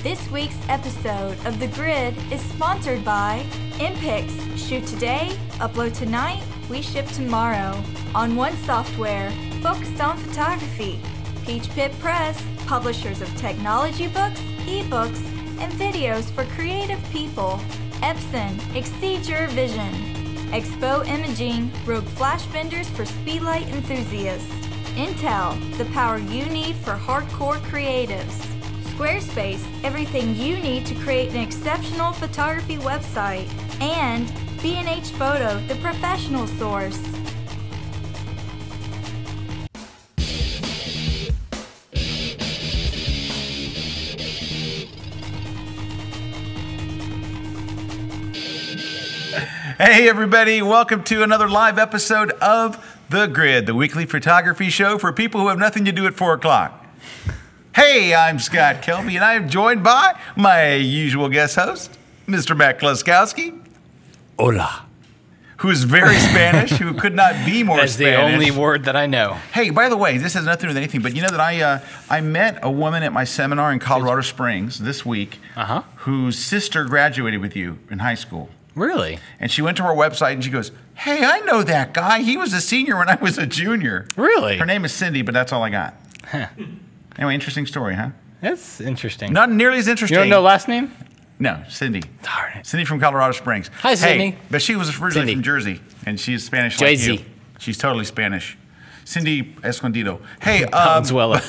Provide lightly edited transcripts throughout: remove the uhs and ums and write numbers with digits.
This week's episode of The Grid is sponsored by Impix. Shoot today, upload tonight, we ship tomorrow. On One Software, focused on photography. Peach Pit Press, publishers of technology books, ebooks, and videos for creative people. Epson, exceed your vision. Expo Imaging, rogue flash benders for speedlight enthusiasts. Intel, the power you need for hardcore creatives. Squarespace, everything you need to create an exceptional photography website. And B&H Photo, the professional source. Hey everybody, welcome to another live episode of The Grid, the weekly photography show for people who have nothing to do at 4 o'clock. Hey, I'm Scott Kelby, and I am joined by my usual guest host, Mr. Matt Kluskowski. Hola. Who is very Spanish, who could not be more That's Spanish. That's the only word that I know. Hey, by the way, this has nothing to do with anything, but you know that I met a woman at my seminar in Colorado Springs this week whose sister graduated with you in high school. Really? And she went to our website and she goes, hey, I know that guy. He was a senior when I was a junior. Really? Her name is Cindy, but that's all I got. Huh. Anyway, interesting story, huh? That's interesting. Not nearly as interesting. You don't know last name? No, Cindy. Darn it. Cindy from Colorado Springs. Hi, Cindy. Hey, but she was originally from Jersey, and she's Spanish like you. She's totally Spanish. Cindy Escondido. Hey, Valenzuela.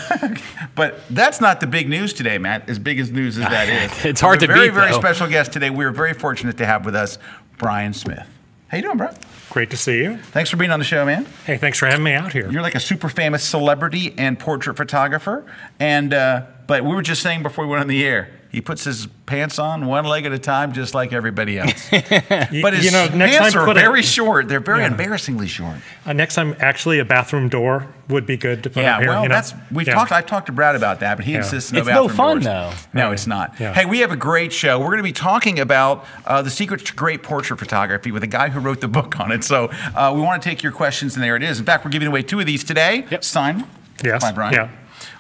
But that's not the big news today, Matt. As big as news as that is. It's hard to beat, Very, very though. special guest today. We're very fortunate to have with us Brian Smith. How you doing, bro? Great to see you. Thanks for being on the show, man. Hey, thanks for having me out here. You're like a super famous celebrity and portrait photographer. And but we were just saying before we went on the air, he puts his pants on one leg at a time, just like everybody else. But his pants are very short. They're very embarrassingly short. Next time, actually, a bathroom door would be good to put up here. Well, I've talked to Brad about that, but he insists no bathroom doors. It's no fun, though. No, it's not. Yeah. Hey, we have a great show. We're going to be talking about the secret to great portrait photography with a guy who wrote the book on it. So we want to take your questions, and there it is. In fact, we're giving away 2 of these today. Yep. Signed by Brian. Yeah.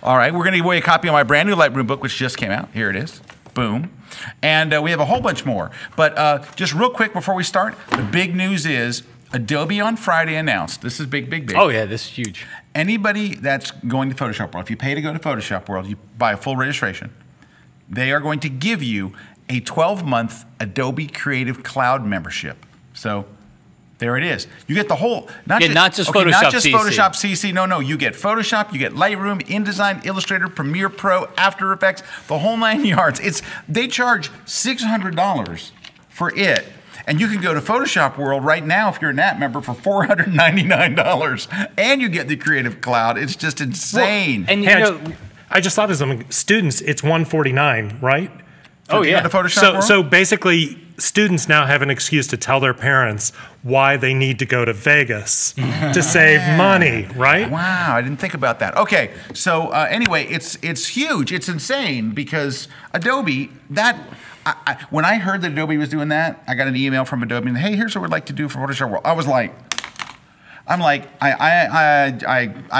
All right, we're going to give away a copy of my brand new Lightroom book, which just came out. Here it is. Boom. And we have a whole bunch more. But just real quick before we start, the big news is Adobe on Friday announced, this is big, big, big. Oh, yeah, this is huge. Anybody that's going to Photoshop World, if you pay to go to Photoshop World, you buy a full registration, they are going to give you a 12-month Adobe Creative Cloud membership. So there it is. You get the whole, not just Photoshop CC. No, you get Photoshop, you get Lightroom, InDesign, Illustrator, Premiere Pro, After Effects, the whole 9 yards. They charge $600 for it. And you can go to Photoshop World right now if you're a NAT member for $499. And you get the Creative Cloud. It's just insane. Well, and hey, I just thought as students, it's $149, right? Oh, yeah. To Photoshop World? So basically, students now have an excuse to tell their parents why they need to go to Vegas to save money, right? Wow, I didn't think about that. Okay, so anyway, it's huge. It's insane because Adobe, when I heard that Adobe was doing that, I got an email from Adobe and, hey, here's what we'd like to do for Photoshop World. I was like, I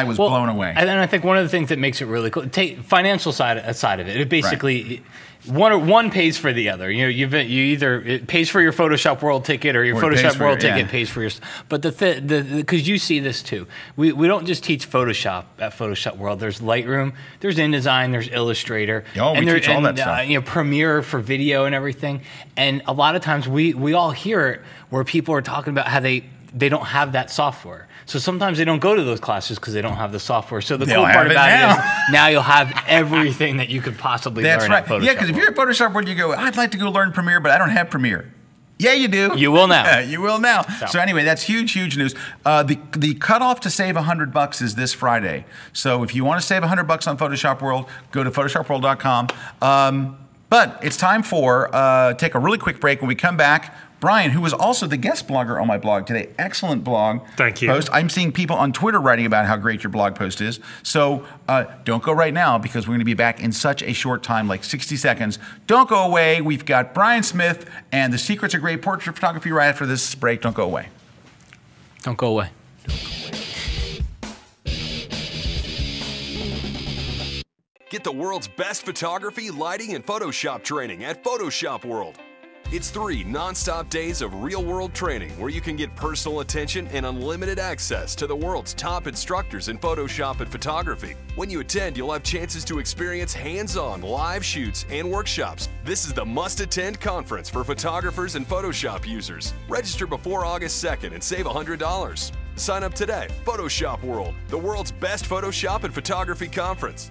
was blown away. And then I think one of the things that makes it really cool, take financial side of it. It basically one pays for the other. You either it pays for your Photoshop World ticket or your Photoshop World ticket pays for your. But because you see this too, we don't just teach Photoshop at Photoshop World. There's Lightroom, there's InDesign, there's Illustrator, we teach all that stuff. Premiere for video and everything. And a lot of times we all hear it where people are talking about how they don't have that software. So sometimes they don't go to those classes because they don't have the software. So the cool part about it is now you'll have everything that you could possibly learn at Photoshop. Yeah, because if you're at Photoshop World, you go, I'd like to go learn Premiere, but I don't have Premiere. Yeah, you do. You will now. Yeah, you will now. So anyway, that's huge, huge news. The cutoff to save $100 is this Friday. So if you want to save $100 on Photoshop World, go to photoshopworld.com. But it's time for take a really quick break. When we come back, Brian, who was also the guest blogger on my blog today, excellent blog Thank you. post. I'm seeing people on Twitter writing about how great your blog post is. So don't go right now because we're going to be back in such a short time, like 60 seconds. Don't go away. We've got Brian Smith and the secrets of great portrait photography right after this break. Don't go away. Don't go away. Get the world's best photography, lighting, and Photoshop training at Photoshop World. It's 3 non-stop days of real-world training where you can get personal attention and unlimited access to the world's top instructors in Photoshop and photography. When you attend, you'll have chances to experience hands-on live shoots and workshops. This is the must-attend conference for photographers and Photoshop users. Register before August 2nd and save $100. Sign up today. Photoshop World, the world's best Photoshop and photography conference.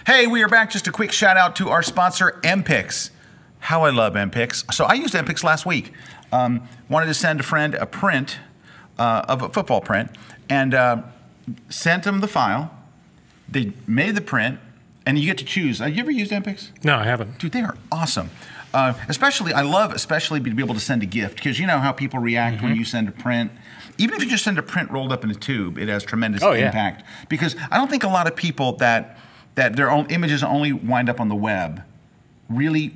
Hey, we are back. Just a quick shout out to our sponsor, MPix. How I love MPix. So I used MPix last week. Wanted to send a friend a print of a football print and sent them the file. They made the print and you get to choose. Have you ever used MPix? No, I haven't. Dude, they are awesome. Especially to be able to send a gift because you know how people react when you send a print. Even if you just send a print rolled up in a tube, it has tremendous impact. Because I don't think a lot of people that their own images only wind up on the web really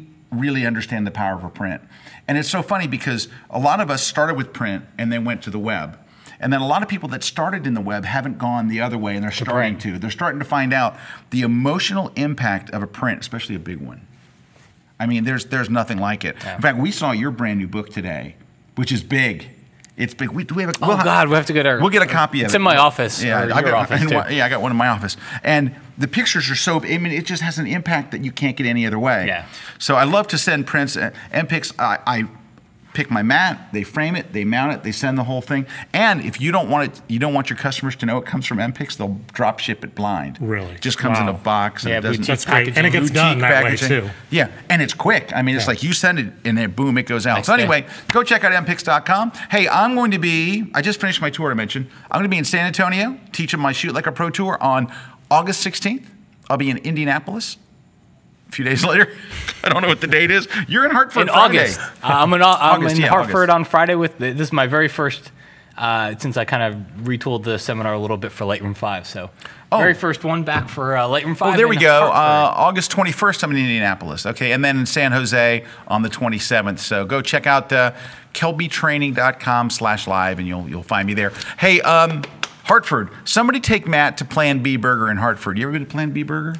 understand the power of a print. And it's so funny because a lot of us started with print and then went to the web. And then a lot of people that started in the web haven't gone the other way and they're starting to. They're starting to find out the emotional impact of a print, especially a big one. I mean, there's nothing like it. Yeah. In fact, we saw your brand new book today, which is big. It's big. We have a, we'll have to get our. We'll get a copy of it. It's in my office. Yeah, I got one in my office. And the pictures are so. I mean, it just has an impact that you can't get any other way. Yeah. So I love to send prints. MPix. I pick my mat. They frame it. They mount it. They send the whole thing. And if you don't want it, you don't want your customers to know it comes from MPix. They'll drop ship it blind. Really? It just comes in a box. And yeah, it doesn't. That's great. And it gets done that way too. Yeah, and it's quick. I mean, it's like you send it and then boom, it goes out. So anyway, go check out mpix.com. Hey, I'm going to be. I just finished my tour. I mentioned I'm going to be in San Antonio teaching my Shoot Like a Pro tour on August 16th. I'll be in Indianapolis. A few days later, I don't know what the date is. You're in Hartford in Friday. August. I'm in Hartford on Friday with this is my very first since I kind of retooled the seminar a little bit for Lightroom 5. So very first one back for Lightroom 5. Oh, there we go. August 21st, I'm in Indianapolis. Okay, and then in San Jose on the 27th. So go check out kelbytraining.com/live and you'll find me there. Hey, Hartford, somebody take Matt to Plan B Burger in Hartford. You ever been to Plan B Burger?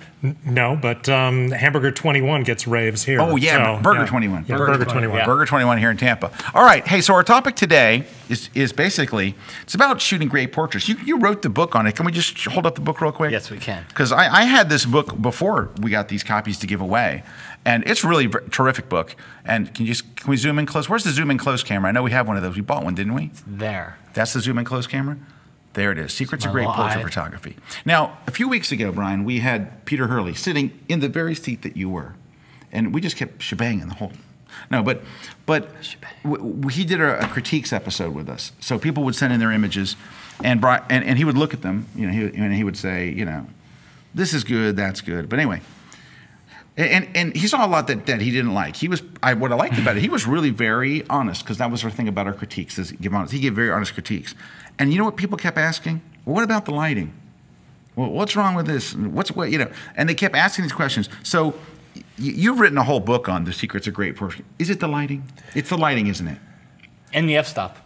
No, but Hamburger 21 gets raves here. Oh, yeah, so, Burger 21. Yeah, Burger 21. Yeah. Burger 21 here in Tampa. All right, hey, so our topic today is basically, it's about shooting great portraits. You wrote the book on it. Can we just hold up the book real quick? Yes, we can. Because I had this book before we got these copies to give away. And it's really a terrific book. And can we zoom in close? Where's the zoom in close camera? I know we have one of those. We bought one, didn't we? It's there. That's the zoom in close camera? There it is. Secrets of Great Portrait Photography. Now, a few weeks ago, Brian, we had Peter Hurley sitting in the very seat that you were. And we just kept shebanging the whole... No, but he did a critiques episode with us. So people would send in their images, and he would look at them, you know, and he would say, you know, this is good, that's good. But anyway... And he saw a lot that he didn't like. What I liked about it, he was really very honest, because that was our thing about our critiques, is he gave very honest critiques. And you know what people kept asking? Well, what about the lighting? Well, what's wrong with this? You know? And they kept asking these questions. So you've written a whole book on the secrets of great portrait. Is it the lighting? It's the lighting, isn't it? And the f-stop.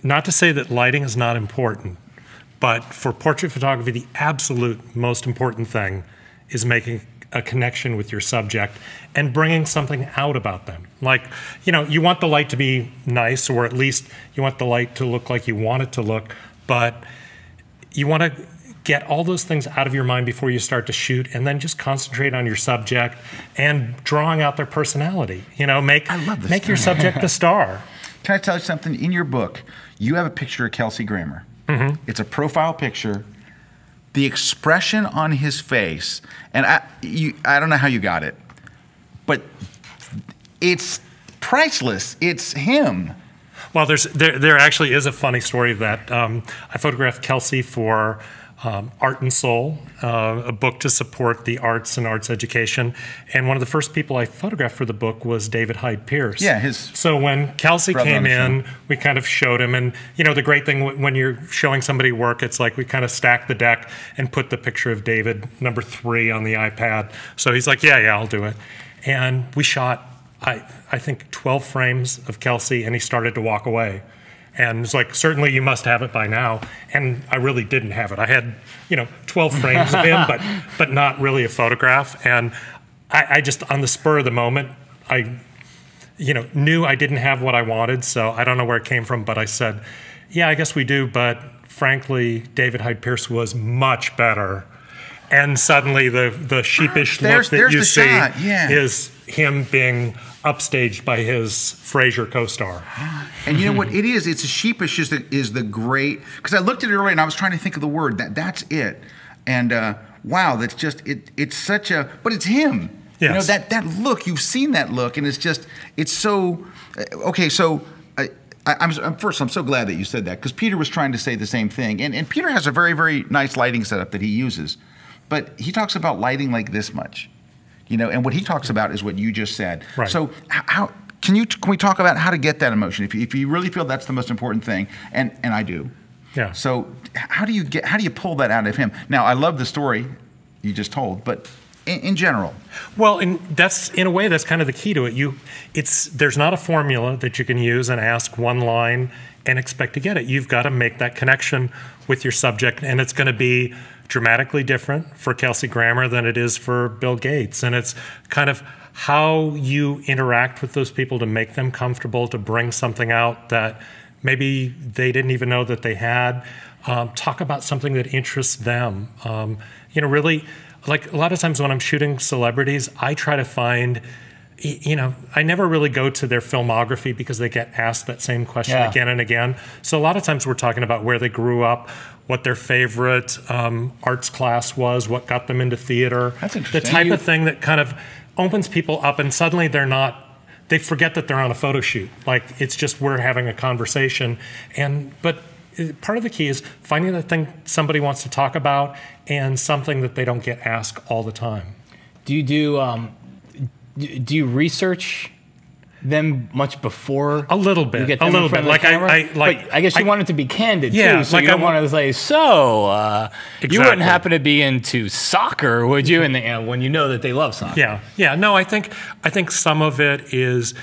Not to say that lighting is not important, but for portrait photography, the absolute most important thing is making a connection with your subject and bringing something out about them. Like, you know, you want the light to be nice, or at least you want the light to look like you want it to look, but you want to get all those things out of your mind before you start to shoot, and then just concentrate on your subject and drawing out their personality. You know, make your subject the star. Can I tell you something? In your book, you have a picture of Kelsey Grammer. Mm-hmm. It's a profile picture. The expression on his face, and I don't know how you got it, but it's priceless. It's him. Well, there actually is a funny story that I photographed Kelsey for Art and Soul, a book to support the arts and arts education. And one of the first people I photographed for the book was David Hyde Pierce. Yeah, So when Kelsey came in, we kind of showed him. And, you know, the great thing when you're showing somebody work, it's like we kind of stack the deck and put the picture of David, number 3, on the iPad. So he's like, yeah, I'll do it. And we shot, I think, 12 frames of Kelsey, and he started to walk away. And it's like, certainly you must have it by now. And I really didn't have it. I had, 12 frames of him, but not really a photograph. And I just, on the spur of the moment, I knew I didn't have what I wanted. So I don't know where it came from, but I said, yeah, I guess we do. But frankly, David Hyde Pierce was much better. And suddenly the sheepish look that you see is him being upstaged by his Frasier co-star. And you know what it is? It's a sheepish is the great, because I looked at it earlier and I was trying to think of the word. That's it. And wow, that's just, it's such a, but it's him. Yes. That look, you've seen that look, and it's so, okay, so I'm so glad that you said that, because Peter was trying to say the same thing. And Peter has a very, very nice lighting setup that he uses. But he talks about lighting like this much, and what he talks about is what you just said. Right. So how can we talk about how to get that emotion if you really feel that's the most important thing, and I do. Yeah. So how do you pull that out of him? Now I love the story you just told, but in general. Well, in a way that's kind of the key to it. There's not a formula that you can use and ask one line and expect to get it. You've got to make that connection with your subject, and it's going to be dramatically different for Kelsey Grammer than it is for Bill Gates. And it's kind of how you interact with those people to make them comfortable, to bring something out that maybe they didn't even know that they had. Talk about something that interests them. Really, like a lot of times when I'm shooting celebrities, I try to find, I never really go to their filmography because they get asked that same question again and again. So a lot of times we're talking about where they grew up, what their favorite arts class was, what got them into theater. That's interesting. The type of thing that kind of opens people up, and suddenly they forget that they're on a photo shoot. Like, it's just we're having a conversation. But part of the key is finding the thing somebody wants to talk about and something that they don't get asked all the time. Do you research them much before? A little bit. You get them in front of the camera? But I guess you want it to be candid too. So you don't want to say, you wouldn't happen to be into soccer, would you? And when you know that they love soccer. Yeah. No, I think some of it is,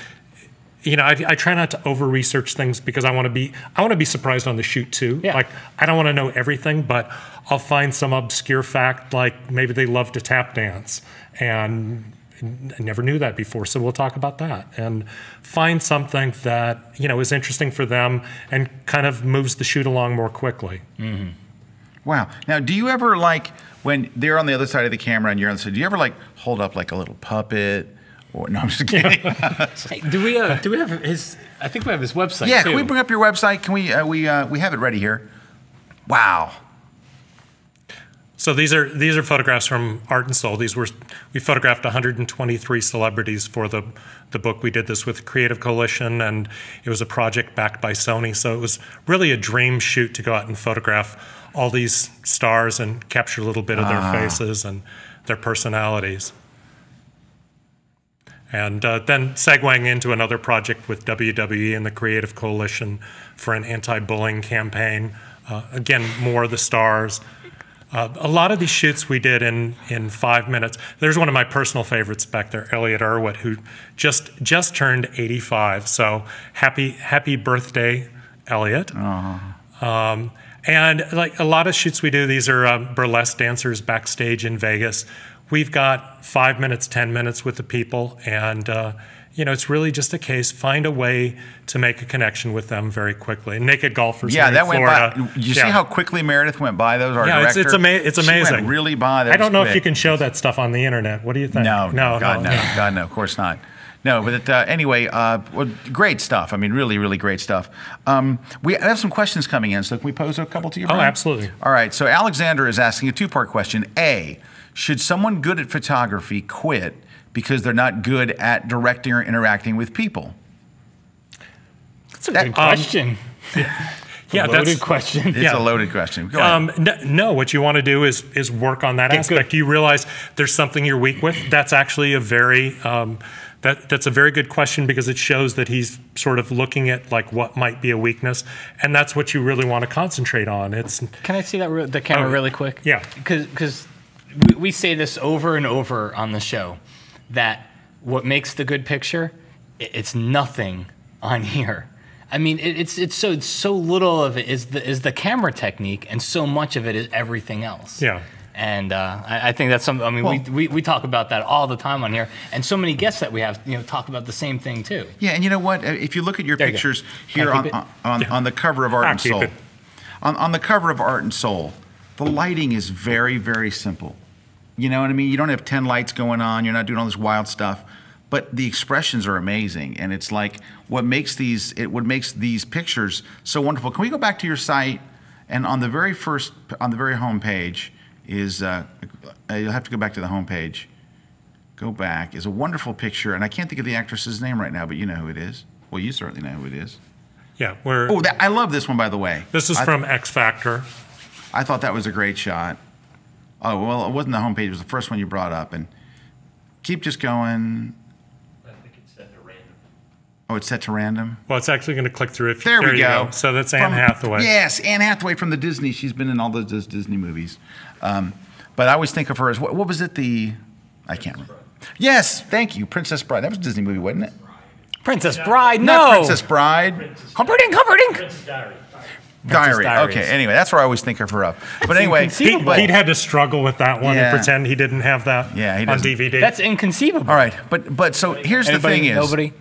I try not to over research things because I want to be surprised on the shoot too. Yeah. Like, I don't want to know everything, but I'll find some obscure fact, like maybe they love to tap dance, and I never knew that before, so we'll talk about that and find something that is interesting for them and kind of moves the shoot along more quickly. Mm-hmm. Wow. Now, do you ever, like, when they're on the other side of the camera and you're on the side, do you ever, like, hold up like a little puppet? Or no, I'm just kidding. Hey, do we have his? I think we have his website. Yeah, too. Can we bring up your website? Can we have it ready here? Wow. So these are photographs from Art and Soul. We photographed 123 celebrities for the book. We did this with Creative Coalition, and it was a project backed by Sony. So it was really a dream shoot to go out and photograph all these stars and capture a little bit of their faces and their personalities. And then segueing into another project with WWE and the Creative Coalition for an anti-bullying campaign. Again, more of the stars. A lot of these shoots we did in 5 minutes. There's one of my personal favorites back there, Elliot Irwitt, who just turned 85. So happy birthday, Elliot. And like a lot of shoots we do, these are burlesque dancers backstage in Vegas. We've got 5 minutes, 10 minutes with the people, and it's really just a case, find a way to make a connection with them very quickly. Naked Golfers here in Florida. Went by. You see how quickly Meredith went by those? Our director? It's amazing. She went really by. I don't know if you can show that stuff on the internet. What do you think? No, God, no, of course not. No, but anyway, great stuff. I mean, really, really great stuff. We have some questions coming in, so can we pose a couple to you, Brian? Oh, absolutely. All right, so Alexander is asking a two-part question. A, should someone good at photography quit because they're not good at directing or interacting with people? That's a good question. Yeah, loaded question. It's a loaded question. Go ahead. No, what you want to do is work on that aspect. You realize there's something you're weak with. That's actually a very that's a very good question, because it shows that he's sort of looking at like what might be a weakness, and that's what you really want to concentrate on. Can I see that the camera really quick? Yeah, because we say this over and over on the show, that what makes the good picture, it's nothing on here. I mean, it's so little of it is the camera technique, and so much of it is everything else. Yeah. And I think that's something. I mean, we talk about that all the time on here, and so many guests that we have, talk about the same thing too. Yeah, and you know what? If you look at your pictures here on the cover of Art and Soul, on the cover of Art and Soul, the lighting is very, very simple. You know what I mean? You don't have 10 lights going on. You're not doing all this wild stuff, but the expressions are amazing, and it's like what makes these pictures so wonderful. Can we go back to your site? And on the very home page is you'll have to go back to the home page. Go back is a wonderful picture, and I can't think of the actress's name right now, but you know who it is. Well, you certainly know who it is. Yeah, I love this one, by the way. This is from X Factor. I thought that was a great shot. Oh, well, it wasn't the homepage. It was the first one you brought up. And keep just going. I think it's set to random. Oh, it's set to random? Well, it's actually going to click through. There we go. So that's Anne Hathaway. Yes, Anne Hathaway from the Disney. She's been in all those Disney movies. But I always think of her as, what was it? I can't remember. Yes, thank you. Princess Bride. That was a Disney movie, wasn't it? Princess Bride, no. Not Princess Bride. Comforting. Princess Diary. Diary. Okay. Anyway, that's where I always think of her of. But anyway, Pete had to struggle with that one and pretend he didn't have that on DVD. That's inconceivable. All right, but so here's the thing: nobody.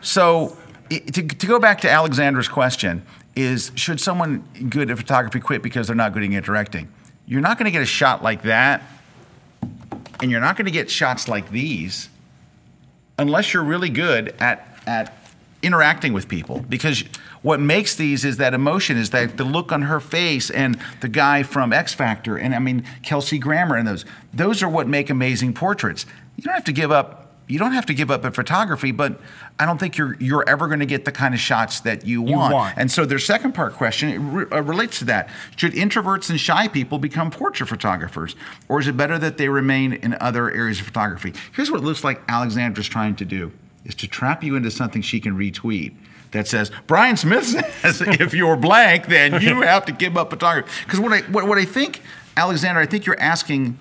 So to go back to Alexandra's question is, should someone good at photography quit because they're not good at directing? You're not going to get a shot like that, and you're not going to get shots like these unless you're really good at interacting with people, because what makes these is that emotion, is that the look on her face, and the guy from X Factor, and I mean Kelsey Grammer, and those are what make amazing portraits. You don't have to give up at photography, but I don't think you're ever going to get the kind of shots that you want. And so their second part question relates to that. Should introverts and shy people become portrait photographers, or is it better that they remain in other areas of photography? Here's what it looks like Alexandra's trying to do, is to trap you into something she can retweet that says, Brian Smith says, if you're blank, then you have to give up photography. Because what I think, Alexandra, I think you're asking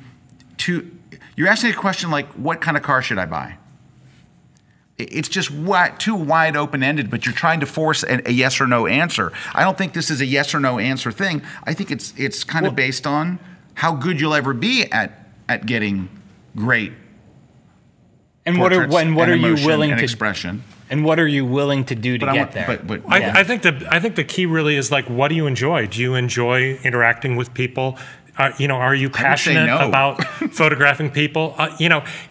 a question like, what kind of car should I buy? It's just too wide open-ended, but you're trying to force a yes or no answer. I don't think this is a yes or no answer thing. I think it's kind of based on how good you'll ever be at getting great and what are you willing to expression. And what are you willing to do to get there? I think the key really is, like, what do you enjoy? Do you enjoy interacting with people? Are you passionate about photographing people?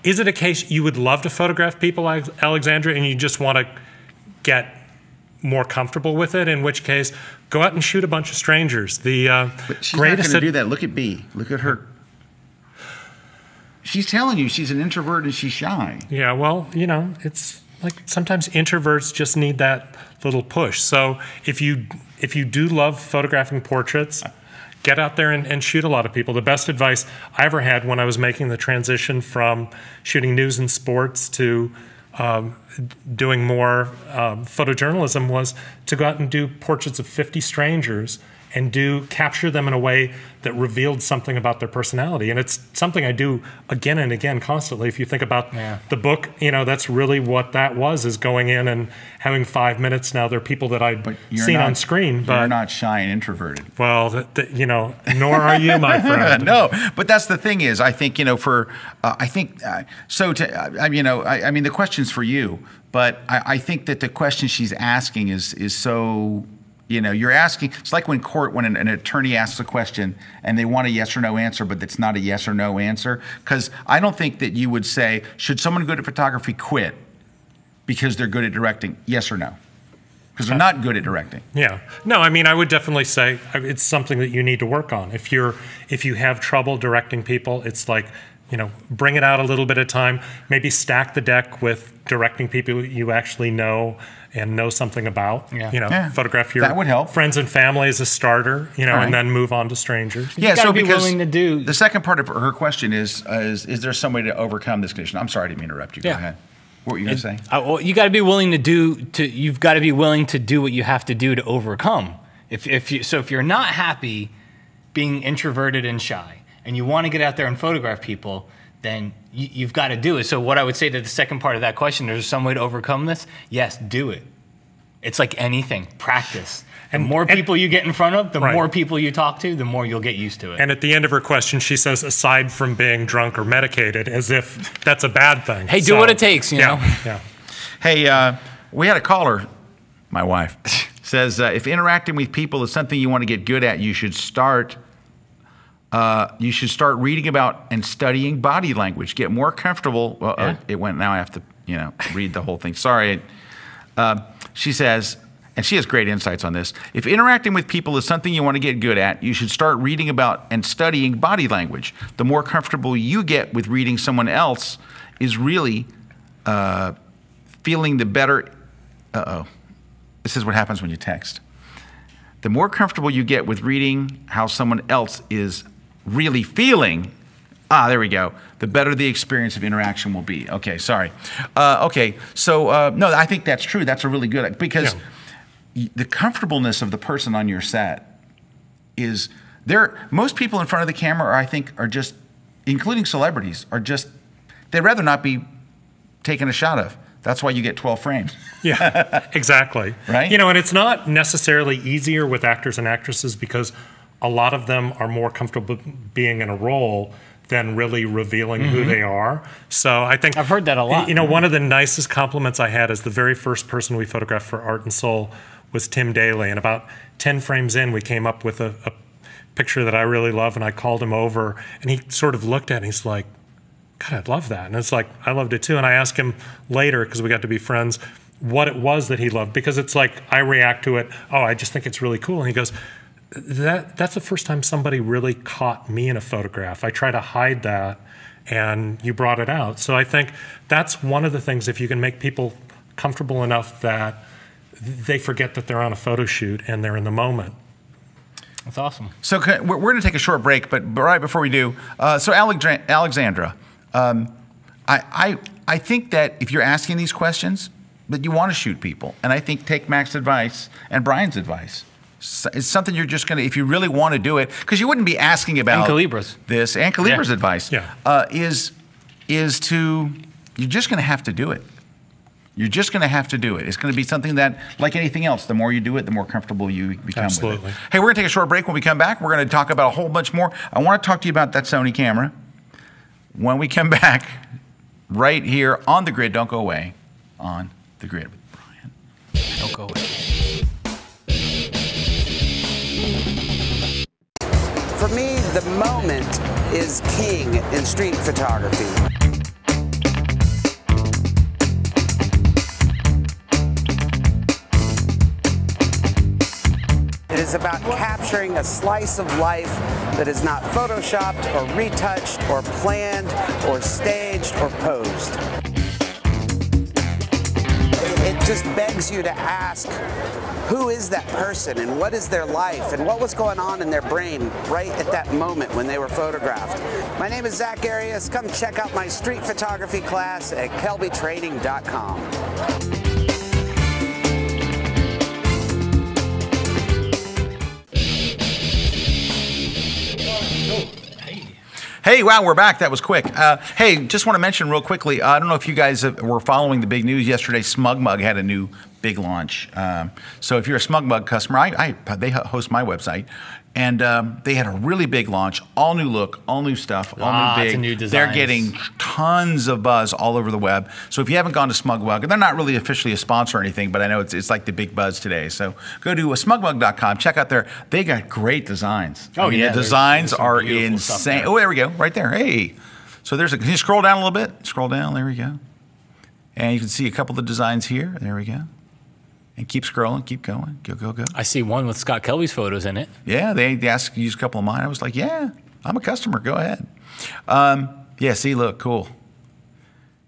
Is it a case you would love to photograph people like Alexandra, and you just want to get more comfortable with it? In which case, go out and shoot a bunch of strangers. But she's not going to do that. Look at B. Look at her. She's telling you she's an introvert and she's shy. Yeah, well, it's like sometimes introverts just need that little push. So if you do love photographing portraits, get out there and shoot a lot of people. The best advice I ever had when I was making the transition from shooting news and sports to doing more photojournalism was to go out and do portraits of 50 strangers and capture them in a way that revealed something about their personality. And it's something I do again and again constantly. If you think about the book, that's really what that was, is going in and having 5 minutes. Now they're people that I'd seen on screen. But you're not shy and introverted. Well, nor are you, my friend. No, but that's the thing is, I think, the question's for you, but I think that the question she's asking is so... you're asking, it's like when an attorney asks a question and they want a yes or no answer, but it's not a yes or no answer. Because I don't think that you would say, should someone good at photography quit because they're good at directing? Yes or no? Because they're not good at directing. Yeah. No, I would definitely say it's something that you need to work on. If you have trouble directing people, it's like, bring it out a little bit at a time. Maybe stack the deck with directing people you actually know and know something about. Photograph your that would help. Friends and family as a starter, and then move on to strangers. So because the second part of her question is there some way to overcome this condition? I'm sorry to interrupt you. Go ahead. What were you going to say? Well, you got to be willing you've got to be willing to do what you have to do to overcome. If you're not happy being introverted and shy, and you want to get out there and photograph people, then you've got to do it. So what I would say to the second part of that question, there's some way to overcome this? Yes, do it. It's like anything, practice. And the more people you get in front of, the more people you talk to, the more you'll get used to it. And at the end of her question, she says, aside from being drunk or medicated, as if that's a bad thing. Hey, do what it takes, you know? Yeah. Hey, we had a caller, my wife, says, if interacting with people is something you want to get good at, you should start reading about and studying body language. Get more comfortable. Well, it went. Now I have to, read the whole thing. Sorry. She says, and she has great insights on this. If interacting with people is something you want to get good at, you should start reading about and studying body language. The more comfortable you get with reading someone else is really feeling the better. This is what happens when you text. The more comfortable you get with reading how someone else is really feeling, there we go, the better the experience of interaction will be. Okay, sorry. Okay, so no, I think that's true. That's a really good, because the comfortableness of the person on your set is there. Most people in front of the camera, I think, are just, including celebrities, they'd rather not be taken a shot of. That's why you get 12 frames. Yeah, exactly. Right? And it's not necessarily easier with actors and actresses because a lot of them are more comfortable being in a role than really revealing who they are. So I think I've heard that a lot. One of the nicest compliments I had as the very first person we photographed for Art and Soul was Tim Daly. And about 10 frames in, we came up with a picture that I really love, and I called him over, and he sort of looked at it, and he's like, God, I'd love that. And it's like, I loved it too. And I asked him later, because we got to be friends, what it was that he loved. Because it's like, I react to it, I just think it's really cool. And he goes, that's the first time somebody really caught me in a photograph. I try to hide that, and you brought it out. So I think that's one of the things, if you can make people comfortable enough that they forget that they're on a photo shoot and they're in the moment. That's awesome. So we're going to take a short break, but right before we do, so Alexandra, I think that if you're asking these questions, that you want to shoot people. And I think take Mac's advice and Brian's advice. It's something you're just going to, if you really want to do it, because you wouldn't be asking about this. And Calibra's advice is to, you're just going to have to do it. You're just going to have to do it. It's going to be something that, like anything else, the more you do it, the more comfortable you become with it. Hey, we're going to take a short break. When we come back, we're going to talk about a whole bunch more. I want to talk to you about that Sony camera. When we come back, right here on The Grid, don't go away, on The Grid with Brian. Don't go away. For me, the moment is king in street photography. It is about capturing a slice of life that is not photoshopped or retouched or planned or staged or posed. It just begs you to ask, who is that person and what is their life and what was going on in their brain right at that moment when they were photographed? My name is Zach Arias. Come check out my street photography class at kelbytraining.com. Hey, wow, we're back. That was quick. Hey, just want to mention real quickly, I don't know if you guys were following the big news yesterday. SmugMug had a new big launch. So if you're a SmugMug customer, they host my website. And they had a really big launch, all new look, all new stuff, all new big. New designs. They're getting tons of buzz all over the web. So if you haven't gone to SmugMug, and they're not really officially a sponsor or anything, but I know it's like the big buzz today. So go to smugmug.com, check out they got great designs. Oh, yeah. The designs are insane. Oh, there we go, right there. Hey. So can you scroll down a little bit? Scroll down, there we go. And you can see a couple of the designs here. There we go. And keep scrolling, keep going, go. I see one with Scott Kelby's photos in it. Yeah, they asked to use a couple of mine. I was like, yeah, I'm a customer, go ahead. Yeah, see, look, cool.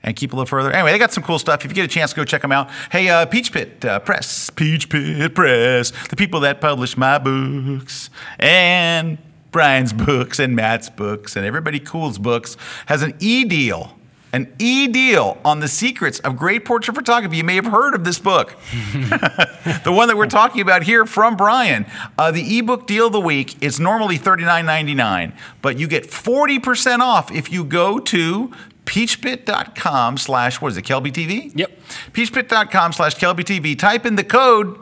And keep a little further. Anyway, they got some cool stuff. If you get a chance, go check them out. Hey, Peach Pit Press, Peach Pit Press, the people that publish my books and Brian's books and Matt's books and everybody cool's books, has an e-deal. An e-deal on the secrets of great portrait photography. You may have heard of this book. The one that we're talking about here from Brian. The ebook deal of the week is normally $39.99, but you get 40% off if you go to peachpit.com slash, what is it, KelbyTV? Yep. Peachpit.com slash KelbyTV. Type in the code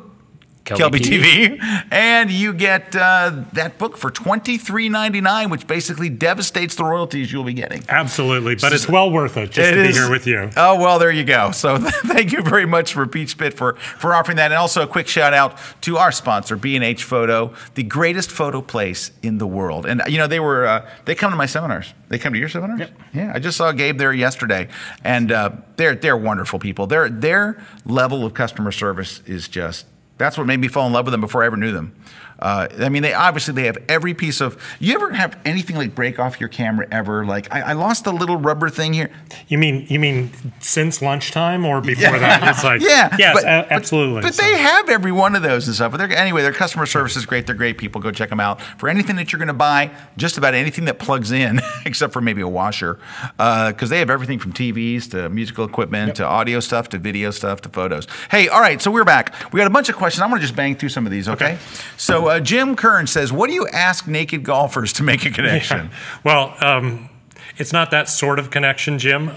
Kelby TV, and you get that book for $23.99, which basically devastates the royalties you'll be getting. Absolutely, but it's well worth it just to be here with you. Oh, well, there you go. So thank you very much for Peach Pit for offering that. And also a quick shout out to our sponsor, B&H Photo, the greatest photo place in the world. And, you know, they come to my seminars. They come to your seminars? Yep. Yeah, I just saw Gabe there yesterday, and they're wonderful people. Their level of customer service is just, that's what made me fall in love with them before I ever knew them. I mean, they have every piece of. You ever have anything like break off your camera ever? Like I lost the little rubber thing here. You mean since lunchtime or before that? It's like yes, absolutely. But they have every one of those and stuff. But anyway, their customer service is great. They're great people. Go check them out for anything that you're going to buy. Just about anything that plugs in, except for maybe a washer, because they have everything from TVs to musical equipment to audio stuff to video stuff to photos. Hey, all right, so we're back. We got a bunch of questions. I'm going to just bang through some of these. Okay. So. Jim Kern says, what do you ask naked golfers to make a connection? Yeah. Well, it's not that sort of connection, Jim.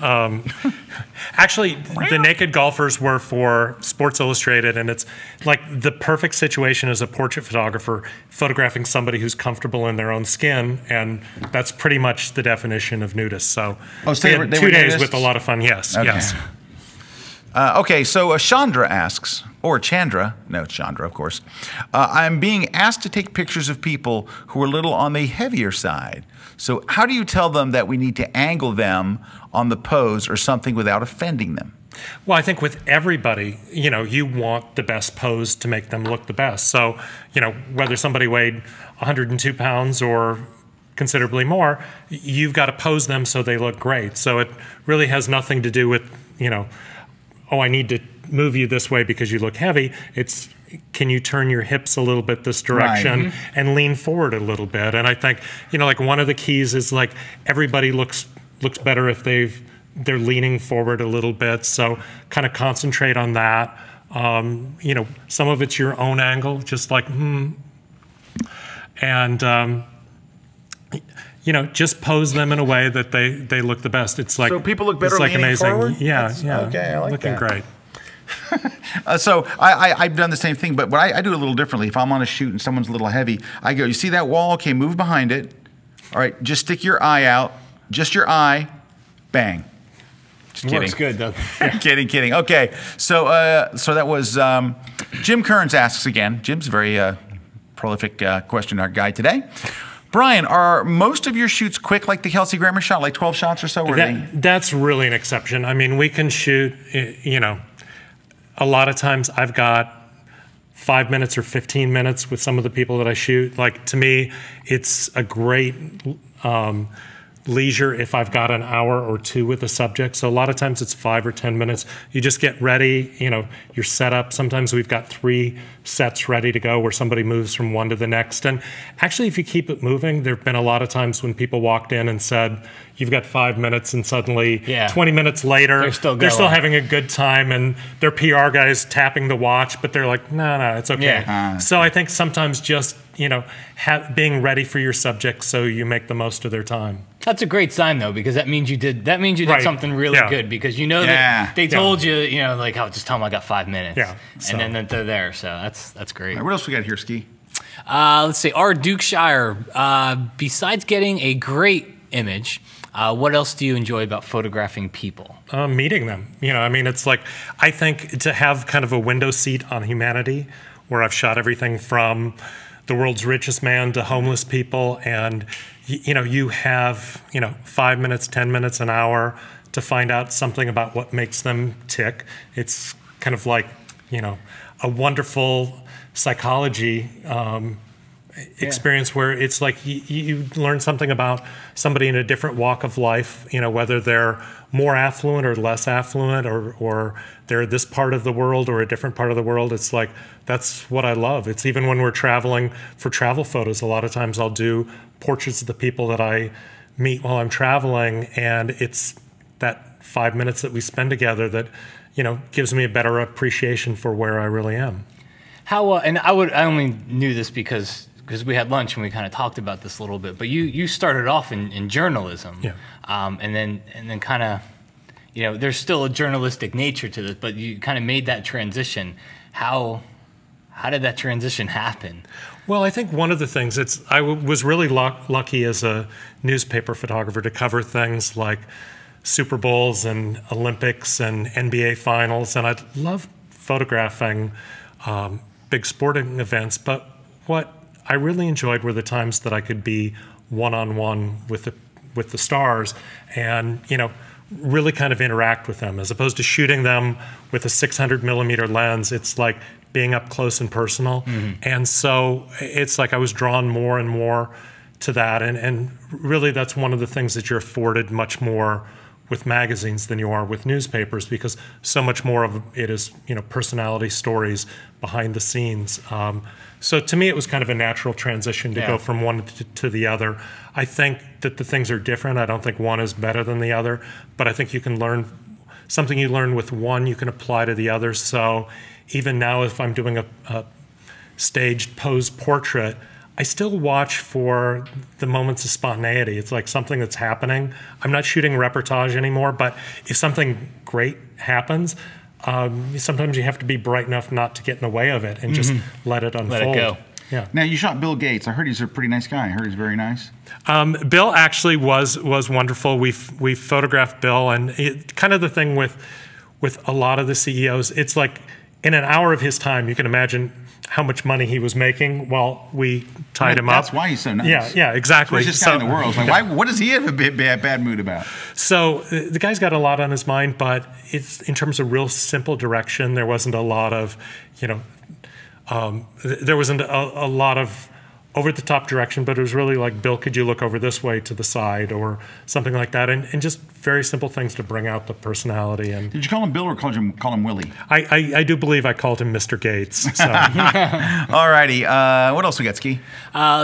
Actually, the naked golfers were for Sports Illustrated, and it's like the perfect situation as a portrait photographer photographing somebody who's comfortable in their own skin, and that's pretty much the definition of nudist. So, they were 2 days with a lot of fun. Yes, okay. Yes. Okay, so Chandra asks, or Chandra, no, it's Chandra, of course. I'm being asked to take pictures of people who are a little on the heavier side. So how do you tell them that we need to angle them on the pose or something without offending them? Well, I think with everybody, you know, you want the best pose to make them look the best. So, you know, whether somebody weighed 102 pounds or considerably more, you've got to pose them so they look great. So it really has nothing to do with, you know, oh, I need to move you this way because you look heavy. It's, can you turn your hips a little bit this direction and lean forward a little bit? And I think, you know, like one of the keys is like everybody looks better if they're leaning forward a little bit. So kind of concentrate on that. You know, some of it's your own angle, just like, and, you know, just pose them in a way that they look the best. It's like, so people look better like leaning amazing. Forward? Yeah, yeah. Okay, I like looking that. Great. So I've done the same thing, but what I do a little differently. If I'm on a shoot and someone's a little heavy, I go, you see that wall? Okay, move behind it. All right, just stick your eye out. Just your eye. Bang. Just kidding. Works good, though. Kidding. Okay, so that was Jim Kearns asks again. Jim's a very prolific question guy today. Brian, are most of your shoots quick like the Kelsey Grammer shot, like 12 shots or so? That's really an exception. I mean, we can shoot, you know, a lot of times I've got 5 minutes or 15 minutes with some of the people that I shoot. Like, to me, it's a great leisure if I've got an hour or two with a subject. So a lot of times it's 5 or 10 minutes. You just get ready, you know, you're set up. Sometimes we've got 3 sets ready to go where somebody moves from one to the next. And actually, if you keep it moving, there have been a lot of times when people walked in and said, you've got 5 minutes, and suddenly 20 minutes later, they're still having a good time, and their PR guy's tapping the watch, but they're like, no, it's okay. Yeah. So I think sometimes just, you know, being ready for your subject so you make the most of their time. That's a great sign, though, because that means you did something really good, because you know that they told you, you know, like, oh, just tell them I got 5 minutes. Yeah. And then they're there. So that's great. Right, what else we got here, Ski? Let's see. R. Dukeshire, besides getting a great image, what else do you enjoy about photographing people? Meeting them. You know, I mean, it's like, I think to have kind of a window seat on humanity, where I've shot everything from the world's richest man to homeless people, and you know, you have, you know, 5 minutes, 10 minutes, an hour to find out something about what makes them tick. It's kind of like, you know, a wonderful psychology experience where it's like you learn something about somebody in a different walk of life, you know, whether they're more affluent or less affluent, or they're this part of the world or a different part of the world. It's like, that's what I love. It's even when we're traveling for travel photos, a lot of times I'll do portraits of the people that I meet while I'm traveling, and it's that 5 minutes that we spend together that, you know, gives me a better appreciation for where I really am. How and I only knew this because because we had lunch and we kind of talked about this a little bit. But you started off in journalism, Yeah. And then kind of, you know, there's still a journalistic nature to this, but you kind of made that transition. How did that transition happen? Well, I think one of the things, I was really lucky as a newspaper photographer to cover things like Super Bowls and Olympics and NBA finals, and I love photographing big sporting events, but what I really enjoyed were the times that I could be one-on-one with the stars and, you know, really kind of interact with them. As opposed to shooting them with a 600 millimeter lens, it's like being up close and personal. And so it's like I was drawn more and more to that. And really that's one of the things that you're afforded much more with magazines than you are with newspapers, because so much more of it is, you know, personality stories behind the scenes. So to me, it was kind of a natural transition to go from one to the other. I think that the things are different. I don't think one is better than the other, but I think you can learn something you learn with one, you can apply to the other. So even now, if I'm doing a staged pose portrait, I still watch for the moments of spontaneity. It's like something that's happening. I'm not shooting reportage anymore, but if something great happens, sometimes you have to be bright enough not to get in the way of it and just let it unfold. Let it go. Yeah. Now, you shot Bill Gates. I heard he's a pretty nice guy. I heard he's very nice. Bill actually was wonderful. We photographed Bill, and kind of the thing with a lot of the CEOs, it's like in an hour of his time, you can imagine how much money he was making while we tied him up. That's why he's so nice. Yeah, exactly. He's just guy in the world. It's like, what does he have a bad mood about? So the guy's got a lot on his mind, but it's in terms of real simple direction. There wasn't a lot of, you know, there wasn't a lot of over-the-top direction, but it was really like, Bill, could you look over this way to the side or something like that, and just very simple things to bring out the personality. And did you call him Bill or call him Willie? I do believe I called him Mr. Gates. So. All righty. What else we got, Ski?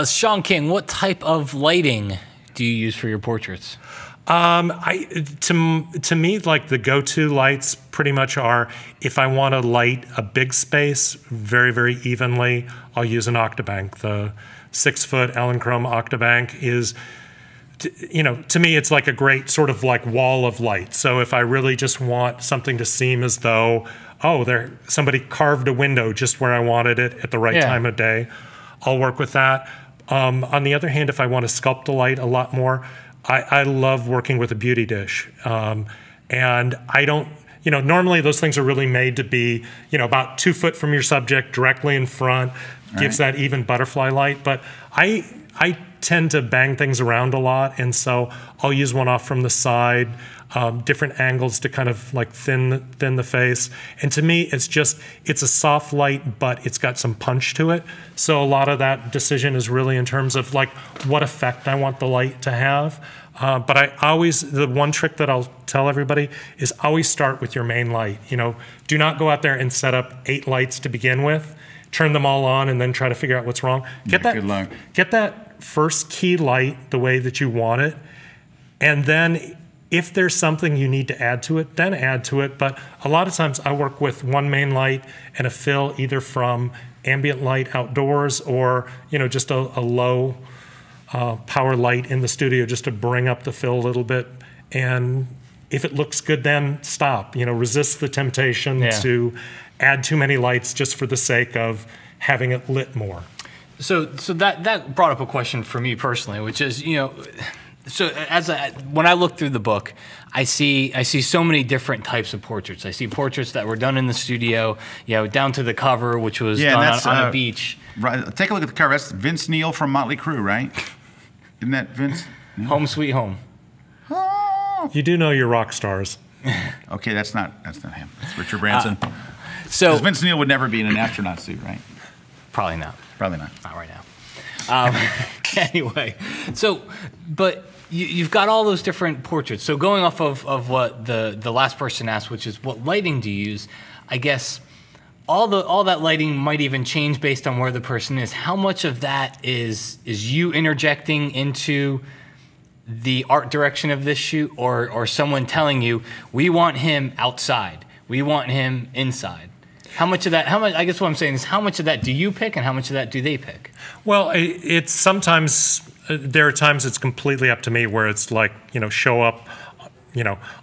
Sean King, what type of lighting do you use for your portraits? To me, like the go-to lights pretty much are, if I want to light a big space very, very evenly, I'll use an Octabank. The 6-foot Elinchrom Octabank is, you know, to me, it's like a great sort of like wall of light. So if I really just want something to seem as though, oh, somebody carved a window just where I wanted it at the right time of day, I'll work with that. On the other hand, if I want to sculpt the light a lot more, I love working with a beauty dish. And I don't, you know, normally those things are really made to be, you know, about 2 foot from your subject, directly in front, gives that even butterfly light. But I tend to bang things around a lot, and so I'll use one off from the side, different angles to kind of like thin the face. And to me, it's a soft light, but it's got some punch to it. So a lot of that decision is really in terms of like what effect I want the light to have. But the one trick that I'll tell everybody is always start with your main light. You know, do not go out there and set up 8 lights to begin with, turn them all on, and then try to figure out what's wrong. Get that first key light the way that you want it, and then if there's something you need to add to it, then add to it. But a lot of times I work with one main light and a fill either from ambient light outdoors or, you know, just a low power light in the studio just to bring up the fill a little bit. And if it looks good, then stop. You know, resist the temptation to add too many lights just for the sake of having it lit more. So that brought up a question for me personally, which is, you know, so when I look through the book, I see so many different types of portraits. I see portraits that were done in the studio, you know, down to the cover, which was done on a beach. Right. Take a look at the cover. That's Vince Neil from Motley Crue, right? Isn't that Vince? Neil? Home Sweet Home. Oh. You do know your rock stars. Okay, that's not him. It's Richard Branson. So Vince Neil would never be in an astronaut suit, right? Probably not. Probably not. Not right now. Anyway, so but you've got all those different portraits. So going off of what the last person asked, which is what lighting do you use? I guess all that lighting might even change based on where the person is. How much of that is you interjecting into the art direction of this shoot, or someone telling you, we want him outside, we want him inside? How much of that? I guess what I'm saying is, how much of that do you pick, and how much of that do they pick? Well, it's sometimes there are times it's completely up to me, where it's like, show up,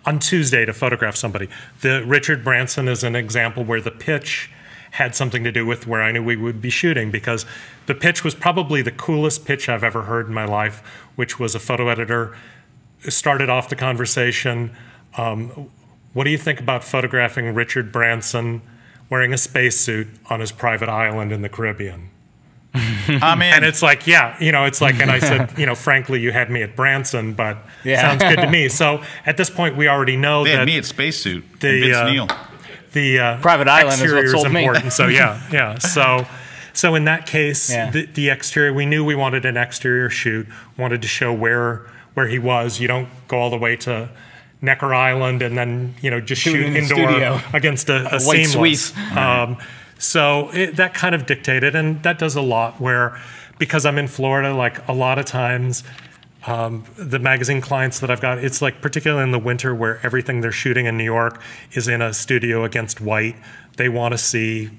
on Tuesday to photograph somebody. The Richard Branson is an example where the pitch had something to do with where I knew we would be shooting, because the pitch was probably the coolest pitch I've ever heard in my life, which was a photo editor started off the conversation. What do you think about photographing Richard Branson wearing a spacesuit on his private island in the Caribbean? And it's like, yeah, it's like, and I said, frankly, you had me at Branson, but sounds good to me. So at this point, we already know they that had me at spacesuit. Vince Neil. The private island exterior is what's important. So yeah. So in that case, the exterior, we knew we wanted an exterior shoot, wanted to show where he was. You don't go all the way to Necker Island and then just shoot indoor against a white seamless. So that kind of dictated, and that does a lot. Where, because I'm in Florida, like a lot of times, the magazine clients that I've got, it's like particularly in the winter where everything they're shooting in New York is in a studio against white. They want to see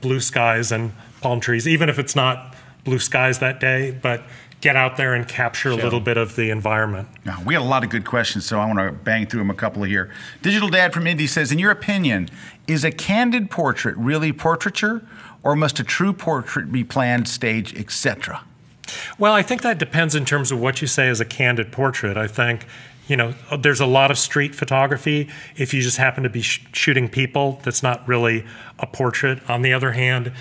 blue skies and palm trees, even if it's not blue skies that day, but get out there and capture a little bit of the environment. Now, we had a lot of good questions, so I want to bang through them a couple of here. Digital Dad from Indy says, in your opinion, is a candid portrait really portraiture, or must a true portrait be planned, staged, etc.? Well, I think that depends in terms of what you say is a candid portrait. I think, there's a lot of street photography. If you just happen to be shooting people, that's not really a portrait. On the other hand,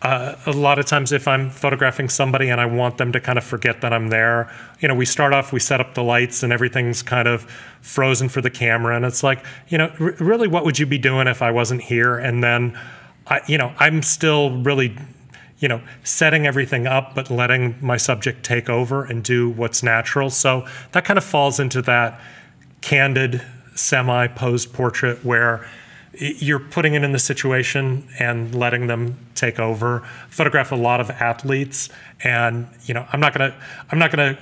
a lot of times if I'm photographing somebody and I want them to kind of forget that I'm there, we start off, we set up the lights and everything's kind of frozen for the camera. And it's like, really what would you be doing if I wasn't here? And then, I'm still really, setting everything up, but letting my subject take over and do what's natural. So that kind of falls into that candid, semi-posed portrait where you're putting it in the situation and letting them take over. Photograph a lot of athletes, and I'm not gonna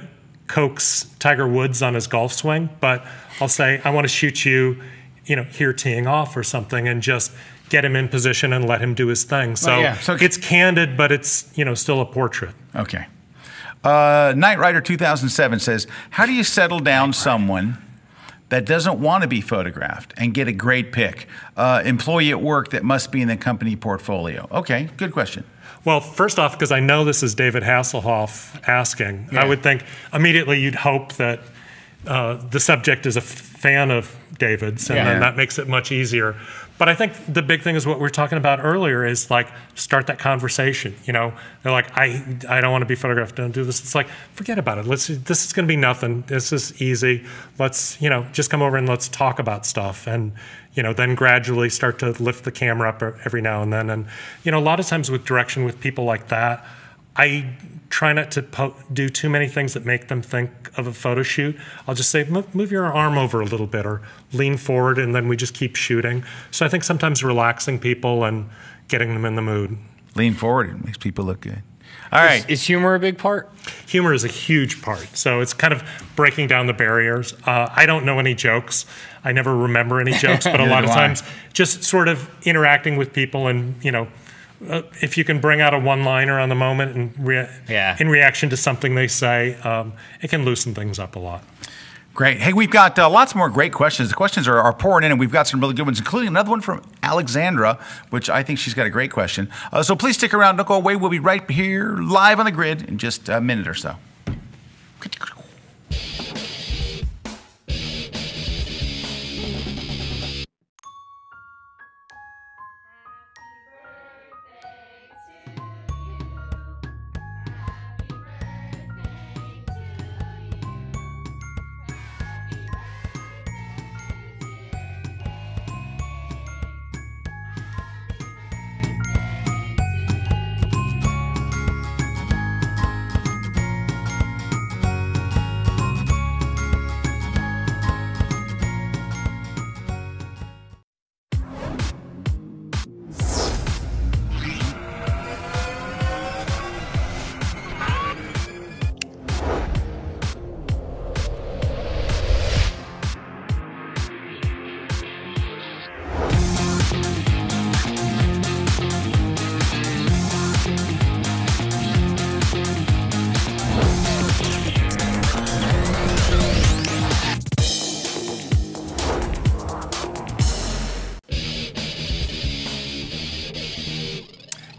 coax Tiger Woods on his golf swing, but I'll say I want to shoot you, here teeing off or something, and just get him in position and let him do his thing. So, so it's candid, but it's still a portrait. Okay. Knight Rider 2007 says, how do you settle down someone that doesn't want to be photographed and get a great pic? Employee at work that must be in the company portfolio. Okay, good question. Well, first off, because I know this is David Hasselhoff asking, I would think immediately you'd hope that the subject is a fan of David's, and then that makes it much easier. But I think the big thing is what we were talking about earlier is like start that conversation. They're like, I don't want to be photographed. Don't do this. It's like, forget about it. This is going to be nothing. This is easy. Let's just come over and let's talk about stuff. And then gradually start to lift the camera up every now and then. And a lot of times with direction with people like that, I try not to do too many things that make them think of a photo shoot. I'll just say, move your arm over a little bit or lean forward, and then we just keep shooting. So I think sometimes relaxing people and getting them in the mood. Lean forward, it makes people look good. All right. Is humor a big part? Humor is a huge part. So it's kind of breaking down the barriers. I don't know any jokes. I never remember any jokes, but a lot of times just sort of interacting with people and, if you can bring out a one-liner on the moment and in reaction to something they say, it can loosen things up a lot. Great. Hey, we've got lots more great questions. The questions are pouring in, and we've got some really good ones, including another one from Alexandra, which I think she's got a great question. So please stick around. Don't go away. We'll be right here live on the grid in just a minute or so.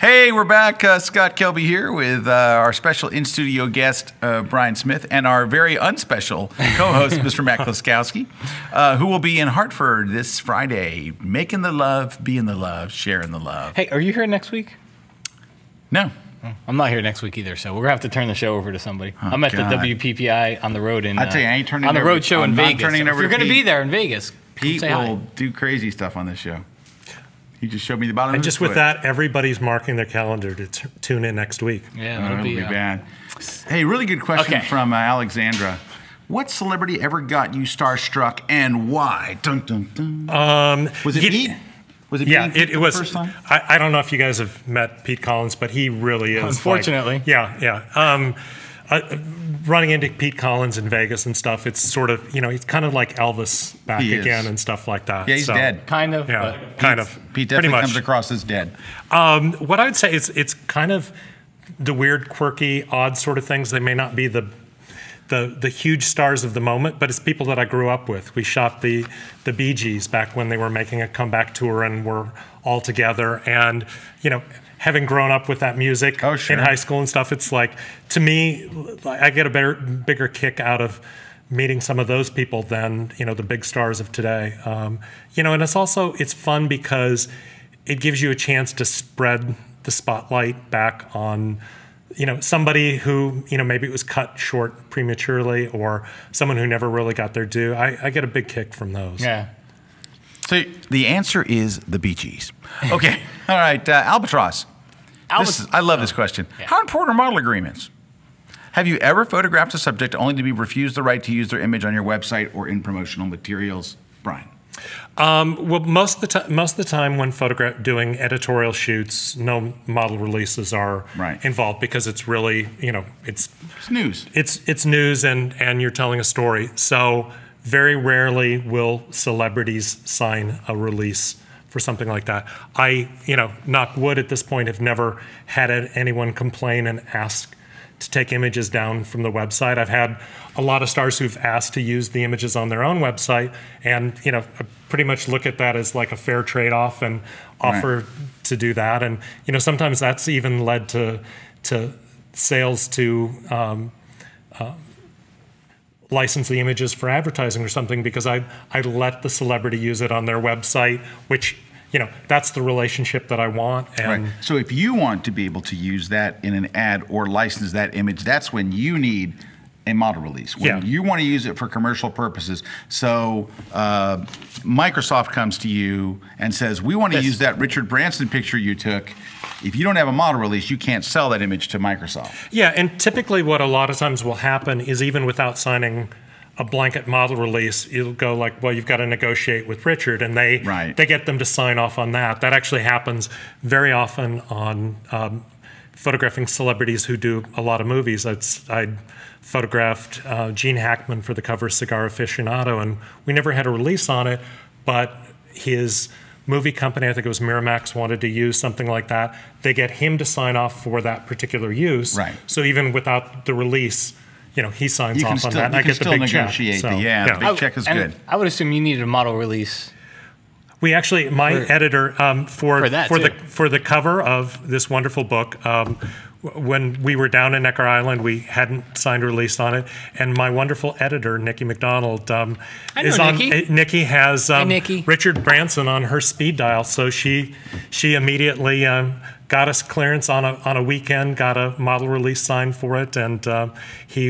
Hey, we're back. Scott Kelby here with our special in-studio guest, Brian Smith, and our very unspecial co-host, Mr. Matt Kloskowski, who will be in Hartford this Friday, making the love, being the love, sharing the love. Hey, are you here next week? No. I'm not here next week either, so we're going to have to turn the show over to somebody. Oh, I'm at God. the WPPI on the road in I tell you, I ain't turning on the it over- road show I'm in not Vegas. turning it So over if you're to going to be Pete. there in Vegas, Pete come say will hi. do crazy stuff on this show. He just showed me the bottom And of his just with foot. that, everybody's marking their calendar to tune in next week. Yeah, Oh, that'll that'll be be bad. Hey, really good question Okay. from Alexandra. What celebrity ever got you starstruck and why? Dun, dun, dun. Was it Pete? Was it Yeah, Pete it was. the first time? I don't know if you guys have met Pete Collins, but he really is. Unfortunately. Like, yeah. Running into Pete Collins in Vegas and stuff, it's sort of, he's kind of like Elvis back He is. again and stuff like that. Yeah, he's So, dead. Kind of. Yeah, but kind of. Pete Pretty definitely much. comes across as dead. What I would say is it's kind of the weird, quirky, odd sort of things. They may not be the huge stars of the moment, but it's people that I grew up with. We shot the Bee Gees back when they were making a comeback tour and were all together. And, having grown up with that music Oh, sure. in high school and stuff, it's like, to me, I get a bigger kick out of meeting some of those people than, the big stars of today. And it's fun because it gives you a chance to spread the spotlight back on, somebody who, maybe it was cut short prematurely or someone who never really got their due. I get a big kick from those. Yeah. So the answer is the Bee Gees. Okay. All right. Albatross. I love this question. Yeah. How important are model agreements? Have you ever photographed a subject only to be refused the right to use their image on your website or in promotional materials? Brian. Well, most of the time when doing editorial shoots, no model releases are Right. involved because it's really, it's news. It's news and you're telling a story. So very rarely will celebrities sign a release for something like that. I, knock wood at this point, have never had anyone complain and ask to take images down from the website. I've had a lot of stars who've asked to use the images on their own website, and I pretty much look at that as like a fair trade-off and offer to do that. And sometimes that's even led to sales to license the images for advertising or something because I let the celebrity use it on their website, which that's the relationship that I want. And Right. So if you want to be able to use that in an ad or license that image, that's when you need a model release. When you want to use it for commercial purposes. So Microsoft comes to you and says, we want to use that Richard Branson picture you took. If you don't have a model release, you can't sell that image to Microsoft. Yeah, and typically what a lot of times will happen is even without signing a blanket model release, it'll go like, well, you've got to negotiate with Richard, and they get them to sign off on that. That actually happens very often on photographing celebrities who do a lot of movies. I photographed Gene Hackman for the cover of Cigar Aficionado, and we never had a release on it, but his movie company, I think it was Miramax, wanted to use something like that. They get him to sign off for that particular use. Right. So even without the release, he signs You can off on still, that, and you I can get the still big check. negotiate So, the big check is good. I would assume you needed a model release. We actually, my editor for the cover of this wonderful book, when we were down in Necker Island, we hadn't signed a release on it, and my wonderful editor, Nikki McDonald, is on. Nikki has Richard Branson on her speed dial, so she immediately got us clearance on a weekend, got a model release signed for it, and he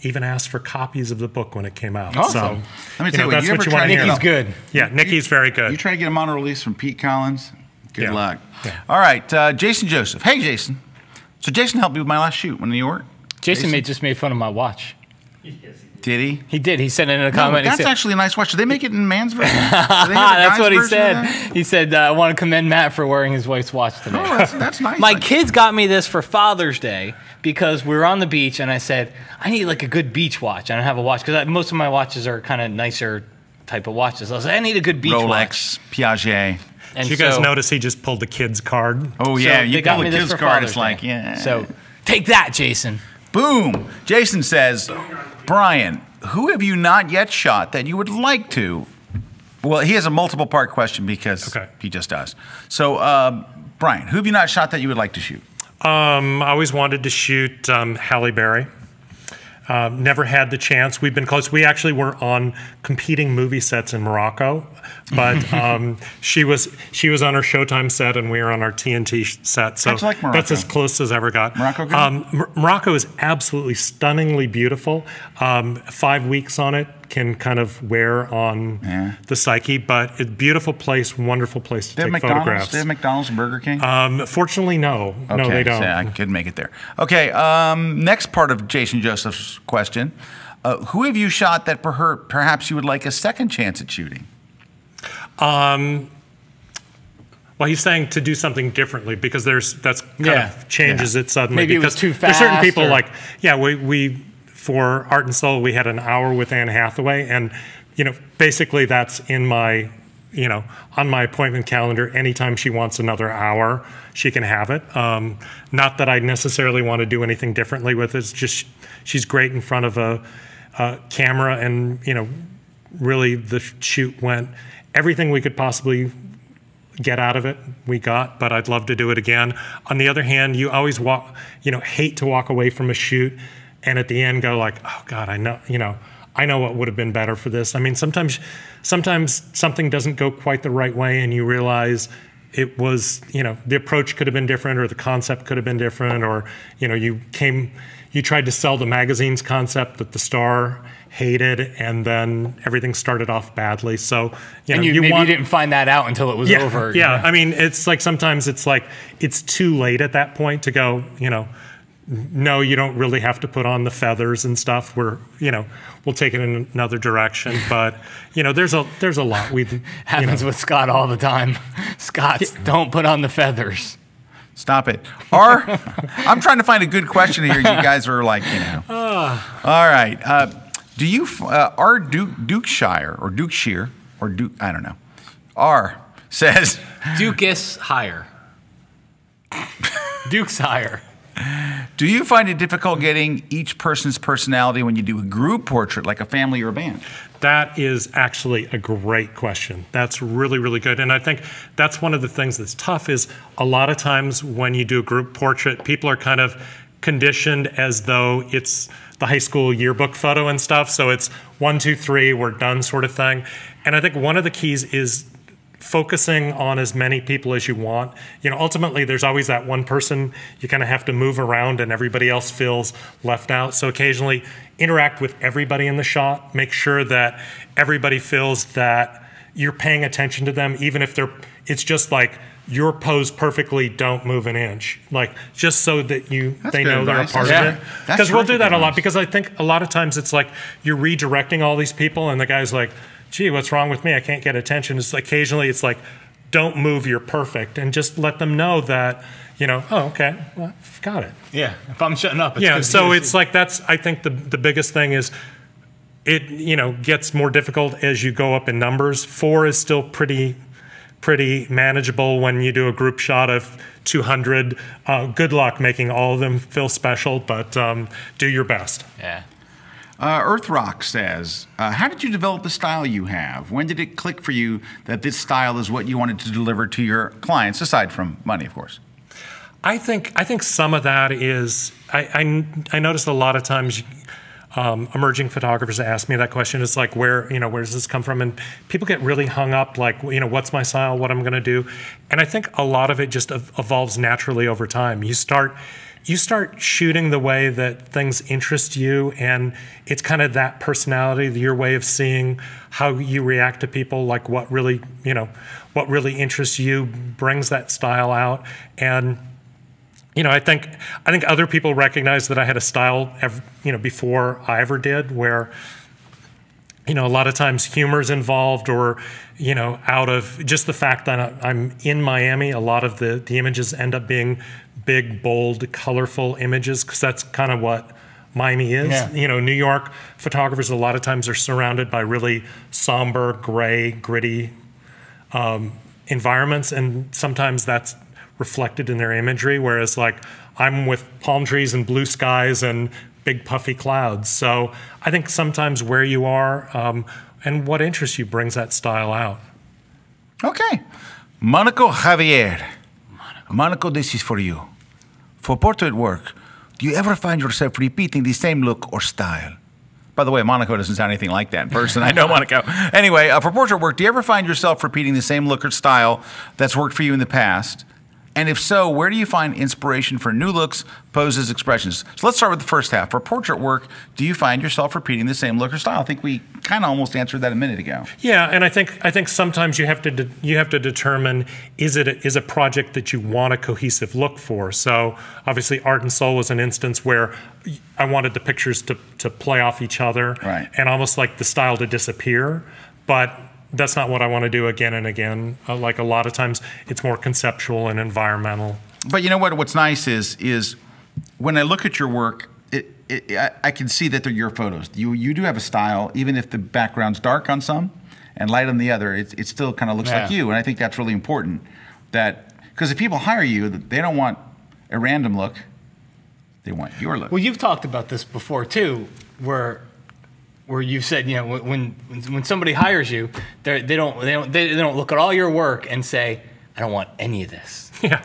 even asked for copies of the book when it came out. Awesome. So, Let me tell you, that's you what ever you want to try to hear. Nikki's good. Yeah, Nikki's very good. You try to get a model release from Pete Collins, good Yeah. luck. Yeah. All right, Jason Joseph. Hey, Jason. So Jason helped me with my last shoot in New York. Jason just made fun of my watch. Did he? He did. He sent in a No, comment. that's actually a nice watch. Do they make it in man's version? That's what he said. He said, I want to commend Matt for wearing his wife's watch today. Oh, that's nice. My kids got me this for Father's Day because we were on the beach, and I said, I need like a good beach watch. I don't have a watch because most of my watches are kind of nicer type of watches. I was like, I need a good beach watch. Rolex, Piaget. And Did you guys notice he just pulled the kid's card? Oh, yeah. So You they got pull me the this kid's for card, Father's it's like, Day. yeah. So take that, Jason. Boom. Jason says, Brian, who have you not yet shot that you would like to? Well, he has a multiple part question because he just does. So, Brian, who have you not shot that you would like to shoot? I always wanted to shoot Halle Berry. Never had the chance. We've been close. We actually were on competing movie sets in Morocco, but she was on her Showtime set and we were on our TNT set. So How'd you like Morocco? That's as close as ever got. Morocco good? Morocco is absolutely stunningly beautiful. 5 weeks on it can kind of wear on the psyche, but a beautiful place, wonderful place to take photographs. Do they have McDonald's and Burger King? Fortunately, no. Okay, no, they don't. So I could make it there. Okay, next part of Jason Joseph's question. Who have you shot that perhaps you would like a second chance at shooting? Well, he's saying to do something differently because that's kind of changes it suddenly. Maybe because it was too fast. There's certain people like, we for Art and Soul, we had an hour with Anne Hathaway, and basically that's in my, on my appointment calendar. Anytime she wants another hour, she can have it. Not that I necessarily want to do anything differently with it. It's just she's great in front of a camera, and really the shoot went everything we could possibly get out of it we got, but I'd love to do it again. On the other hand, you always hate to walk away from a shoot and at the end go like, oh God, I know what would have been better for this. I mean, sometimes something doesn't go quite the right way and you realize it was, the approach could have been different or the concept could have been different, or, you tried to sell the magazine's concept that the Star hated, and then everything started off badly. So, you didn't find that out until it was over. Yeah, I mean, it's like sometimes it's like it's too late at that point to go, no, you don't really have to put on the feathers and stuff. We'll take it in another direction. But there's a lot we happens with Scott all the time. Scott, don't put on the feathers. Stop it. I'm trying to find a good question here. You guys are like, All right. Do you Dukeshire or Dukeshire or Duke? I don't know. R says Dukes higher. Duke's higher. Do you find it difficult getting each person's personality when you do a group portrait, like a family or a band? That is actually a great question. That's really, really good. And I think that's one of the things that's tough is a lot of times when you do a group portrait, people are kind of conditioned as though it's the high school yearbook photo and stuff. So it's 1, 2, 3, we're done sort of thing. And I think one of the keys is focusing on as many people as you want. Ultimately, there's always that one person you kind of have to move around and everybody else feels left out. So occasionally interact with everybody in the shot. Make sure that everybody feels that you're paying attention to them, even if it's just like you're posed perfectly, don't move an inch. Like just so that they know they're a part of it. Because we'll do that a lot, because I think a lot of times it's like you're redirecting all these people and the guy's like, gee, what's wrong with me? I can't get attention. It's occasionally it's like, don't move, you're perfect. And just let them know that, oh, okay, well, got it. Yeah, if I'm shutting up, it's yeah, so it's like that's, I think the biggest thing is it, gets more difficult as you go up in numbers. 4 is still pretty manageable when you do a group shot of 200. Good luck making all of them feel special, but do your best. Yeah. Earthrock says, how did you develop the style you have? When did it click for you that this style is what you wanted to deliver to your clients, aside from money, of course? I think some of that is, I noticed a lot of times emerging photographers ask me that question. It's like, where does this come from? And people get really hung up, like, what's my style, what I'm going to do. And I think a lot of it just evolves naturally over time. You start shooting the way that things interest you, and it's kind of that personality, your way of seeing how you react to people, like what really interests you brings that style out. And I think other people recognize that I had a style, before I ever did, where a lot of times humor's involved, or out of just the fact that I'm in Miami, a lot of the images end up being big, bold, colorful images, because that's kind of what Miami is. Yeah. New York photographers a lot of times are surrounded by really somber, gray, gritty environments, and sometimes that's reflected in their imagery, whereas like I'm with palm trees and blue skies and big puffy clouds. So I think sometimes where you are and what interests you brings that style out. Okay. Monaco Javier. Monaco, this is for you. For portrait work, do you ever find yourself repeating the same look or style? By the way, Monaco doesn't sound anything like that in person. I know Monaco. Anyway, for portrait work, do you ever find yourself repeating the same look or style that's worked for you in the past? And if so, where do you find inspiration for new looks, poses, expressions? So let's start with the first half. For portrait work, do you find yourself repeating the same look or style? I think we kind of almost answered that a minute ago. Yeah, and I think sometimes you have to determine is a project that you want a cohesive look for. So obviously, Art and Soul was an instance where I wanted the pictures to play off each other, right, and almost like the style to disappear, but that's not what I want to do again and again. Like a lot of times, it's more conceptual and environmental. But you know what? What's nice is when I look at your work, I can see that they're your photos. You do have a style, even if the background's dark on some and light on the other. It still kind of looks like you, and I think that's really important. That because if people hire you, they don't want a random look; they want your look. Well, you've talked about this before too, where you've said, you know, when somebody hires you, they don't look at all your work and say, I don't want any of this. Yeah.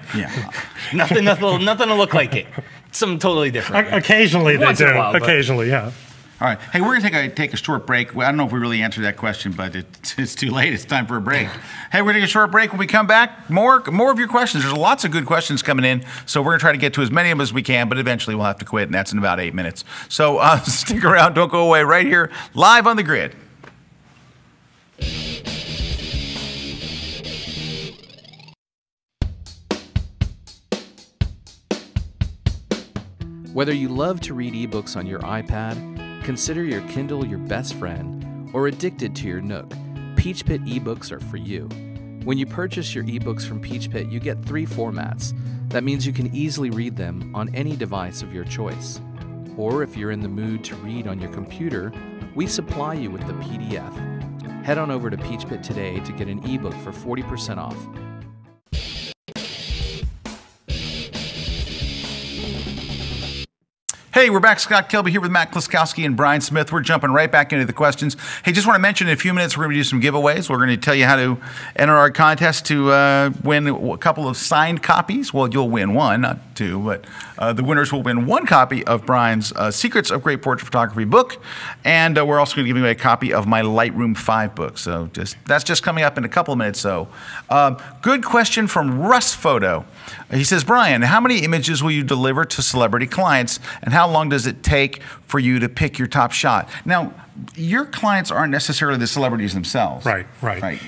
nothing to look like it. Something totally different. Occasionally they do. Occasionally, yeah. All right. Hey, we're going to take a short break. I don't know if we really answered that question, but it's too late. It's time for a break. Hey, we're going to take a short break. When we come back, more of your questions. There's lots of good questions coming in, so we're going to try to get to as many of them as we can, but eventually we'll have to quit, and that's in about 8 minutes. So stick around. Don't go away. Right here, live on The Grid. Whether you love to read ebooks on your iPad, consider your Kindle your best friend, or addicted to your Nook, Peachpit ebooks are for you. When you purchase your ebooks from Peachpit, you get 3 formats. That means you can easily read them on any device of your choice. Or if you're in the mood to read on your computer, we supply you with the PDF. Head on over to Peachpit today to get an ebook for 40% off. Hey, we're back. Scott Kilby here with Matt Kluskowski and Brian Smith. We're jumping right back into the questions. Hey, just want to mention in a few minutes we're going to do some giveaways. We're going to tell you how to enter our contest to win a couple of signed copies. Well, you'll win one, not two, but the winners will win 1 copy of Brian's Secrets of Great Portrait Photography book, and we're also going to give away a copy of my Lightroom 5 book. So that's just coming up in a couple of minutes. So, good question from Russ Photo. He says, Brian, how many images will you deliver to celebrity clients, and how long does it take for you to pick your top shot? Now, your clients aren't necessarily the celebrities themselves. Right.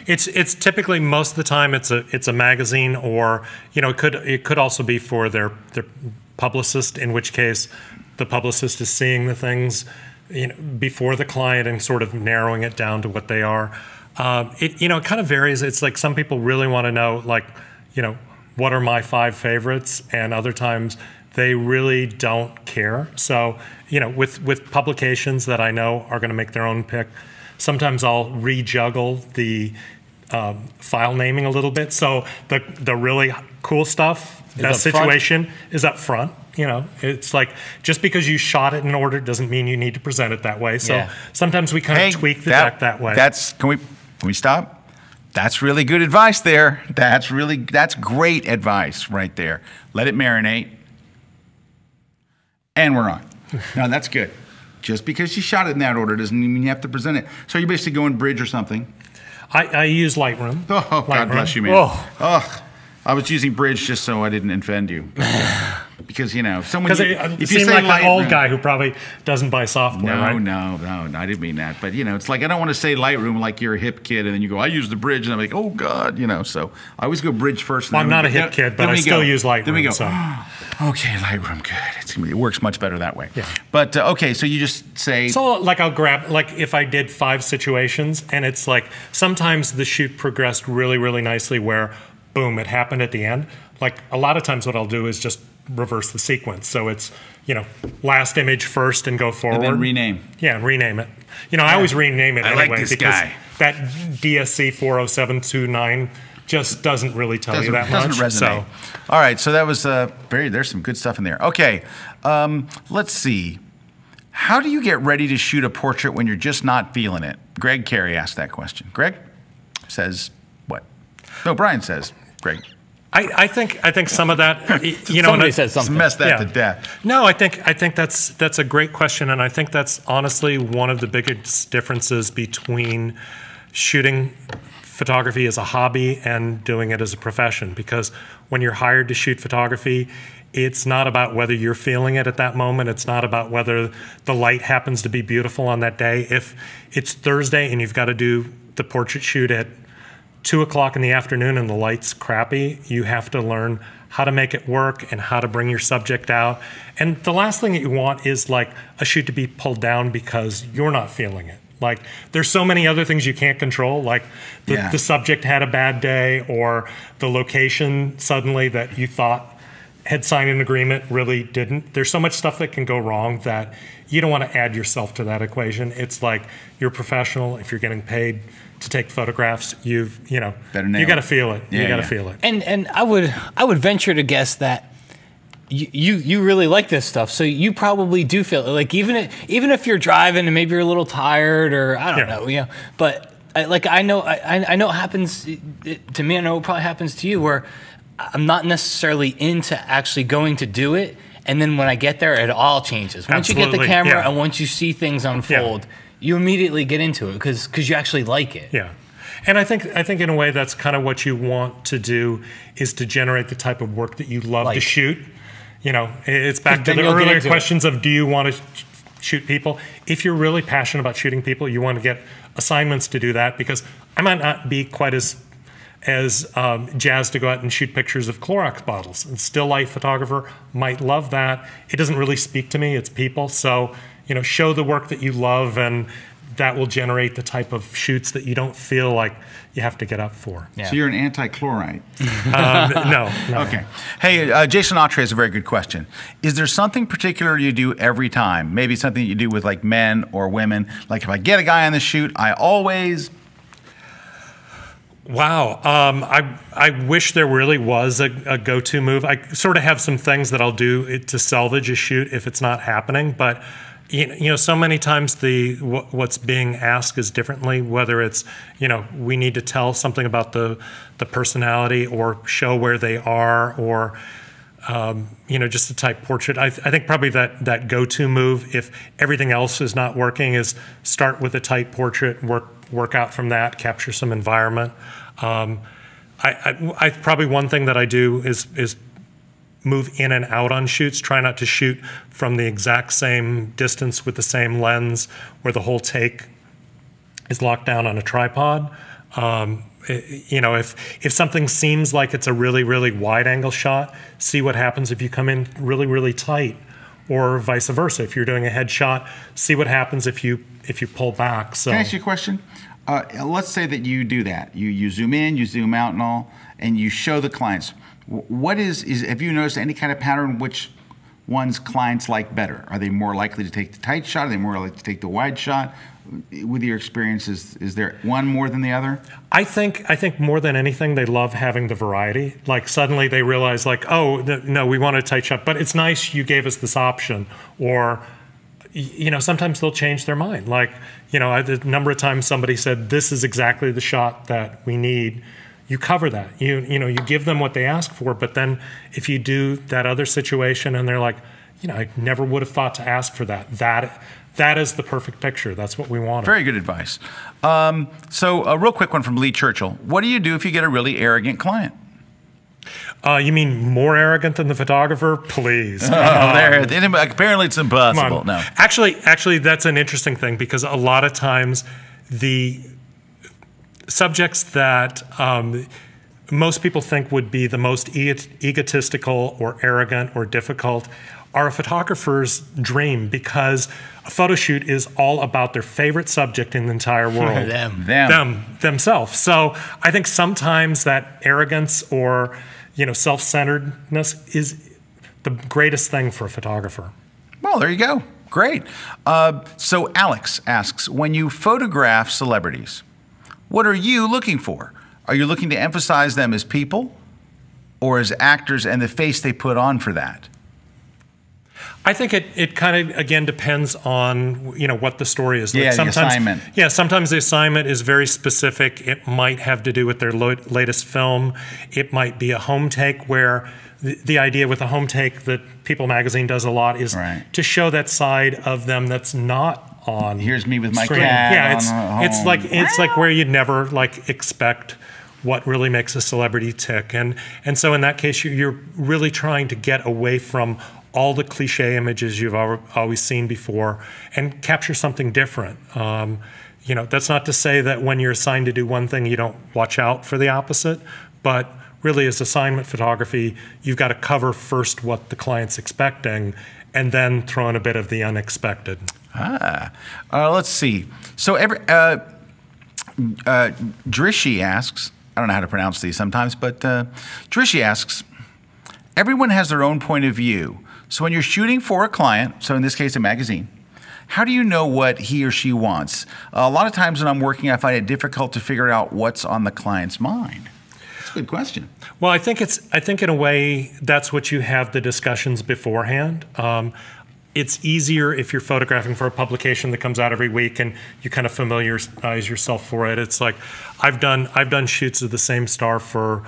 It's typically, most of the time it's a magazine, or it could also be for their publicist, in which case the publicist is seeing the things before the client and sort of narrowing it down to what they are. It kind of varies. It's like some people really want to know, what are my 5 favorites, and other times they really don't care. So, with publications that I know are going to make their own pick, sometimes I'll rejuggle the file naming a little bit. So the really cool stuff, best situation, is up front. It's like, just because you shot it in order doesn't mean you need to present it that way. So sometimes we kind of tweak the deck that way. Can we stop? That's really good advice there. That's great advice right there. Let it marinate. And we're on. No, that's good. Just because you shot it in that order doesn't mean you have to present it. So you're basically going bridge or something. I use Lightroom. Oh, God bless you, man. Oh, I was using bridge just so I didn't offend you. Because, if you say like an old guy who probably doesn't buy software, right? No, I didn't mean that. But, it's like, I don't want to say Lightroom like you're a hip kid, and then you go, I use the bridge, and I'm like, oh, God, so I always go bridge first. Well, I'm not a hip kid, but I still use Lightroom. Then we go, okay, Lightroom, good. It works much better that way. Yeah. But, okay, so you just say. So, I'll grab, if I did 5 situations, and it's like, sometimes the shoot progressed really, really nicely where, boom, it happened at the end. A lot of times what I'll do is just reverse the sequence. So it's, last image first and go forward. And then rename. Yeah, rename it. I always rename it anyway. I like this because guy. That DSC 40729 just doesn't really tell you that much. Doesn't resonate. So. All right, so that was there's some good stuff in there. Okay, let's see. How do you get ready to shoot a portrait when you're just not feeling it? Greg Carey asked that question. Greg says what? No, Brian says, Greg. I think some of that, you know, Somebody said something. Mess that to death. No, I think that's a great question, and I think that's honestly one of the biggest differences between shooting photography as a hobby and doing it as a profession. Because when you're hired to shoot photography, it's not about whether you're feeling it at that moment. It's not about whether the light happens to be beautiful on that day. If it's Thursday and you've got to do the portrait shoot at 2 o'clock in the afternoon and the light's crappy, you have to learn how to make it work and how to bring your subject out. And the last thing that you want is like a shoot to be pulled down because you're not feeling it. Like there's so many other things you can't control, like the subject had a bad day, or the location suddenly that you thought had signed an agreement really didn't. There's so much stuff that can go wrong that you don't want to add yourself to that equation. It's like you're a professional. If you're getting paid to take photographs, you got to feel it. You got to feel it. And I would venture to guess that you really like this stuff, so you probably do feel it. Like even if you're driving and maybe you're a little tired, or I don't know, you know. But I know it happens to me. I know it probably happens to you, where I'm not necessarily into actually going to do it, and then when I get there, it all changes. Once you get the camera and once you see things unfold, you immediately get into it because you actually like it. Yeah. And I think in a way that's kind of what you want to do, is to generate the type of work that you love to shoot. You know, it's back to the earlier questions of, do you want to shoot people? If you're really passionate about shooting people, you want to get assignments to do that, because I might not be quite as jazzed to go out and shoot pictures of Clorox bottles. And still life photographer might love that. It doesn't really speak to me, it's people. So, you know, show the work that you love, and that will generate the type of shoots that you don't feel like you have to get up for. Yeah. So you're an anti-chlorite? No. Okay. Hey, Jason Autry has a very good question. Is there something particular you do every time? Maybe something you do with like men or women? Like if I get a guy on the shoot, I always... Wow. I wish there really was a go-to move. I sort of have some things that I'll do to salvage a shoot if it's not happening, but you know, so many times what's being asked is differently, whether it's, you know, we need to tell something about the personality, or show where they are, or you know, just a type portrait. I think probably that go-to move, if everything else is not working, is start with a tight portrait, work out from that, capture some environment. I probably one thing that I do is move in and out on shoots. Try not to shoot from the exact same distance with the same lens, where the whole take is locked down on a tripod. You know, if something seems like it's a really, really wide angle shot, see what happens if you come in really, really tight, or vice versa. If you're doing a headshot, see what happens if you pull back. So, can I ask you a question? Let's say that you do that. You zoom in, you zoom out, and all, and you show the clients. What have you noticed any kind of pattern which one's clients like better? Are they more likely to take the tight shot? Are they more likely to take the wide shot? With your experience, is there one more than the other? I think more than anything, they love having the variety. Like suddenly they realize, like, oh, no, we want a tight shot, but it's nice you gave us this option. Or, you know, sometimes they'll change their mind. Like, you know, the number of times somebody said, this is exactly the shot that we need. You cover that. You know, you give them what they ask for, but then if you do that other situation and they're like, you know, I never would have thought to ask for that. That is the perfect picture. That's what we want. Very good advice. So a real quick one from Lee Churchill. What do you do if you get a really arrogant client? You mean more arrogant than the photographer? Please. Apparently it's impossible. No. Actually, that's an interesting thing, because a lot of times the subjects that most people think would be the most egotistical or arrogant or difficult are a photographer's dream, because a photo shoot is all about their favorite subject in the entire world. Themselves. So I think sometimes that arrogance or, you know, self-centeredness is the greatest thing for a photographer. Well, there you go. Great. So Alex asks, when you photograph celebrities, what are you looking for? Are you looking to emphasize them as people, or as actors and the face they put on for that? I think it kind of, again, depends on, what the story is. Yeah, the assignment. Yeah, sometimes the assignment is very specific. It might have to do with their latest film. It might be a home take where the idea with a home take that People Magazine does a lot is to show that side of them that's not on. Here's me with my screen. cat. Yeah, it's like where you'd never expect what really makes a celebrity tick, and so in that case you're really trying to get away from all the cliche images you've always seen before and capture something different. That's not to say that when you're assigned to do one thing, you don't watch out for the opposite, but really as assignment photography, you've got to cover first what the client's expecting and then throw in a bit of the unexpected. Let's see. So Drishy asks, I don't know how to pronounce these sometimes, but Drishy asks, everyone has their own point of view. So when you're shooting for a client, so in this case a magazine, how do you know what he or she wants? A lot of times when I'm working, I find it difficult to figure out what's on the client's mind. That's a good question. Well, I think in a way that's what you have the discussions beforehand. It's easier if you're photographing for a publication that comes out every week and you kind of familiarize yourself for it. It's like I've done shoots of the same star for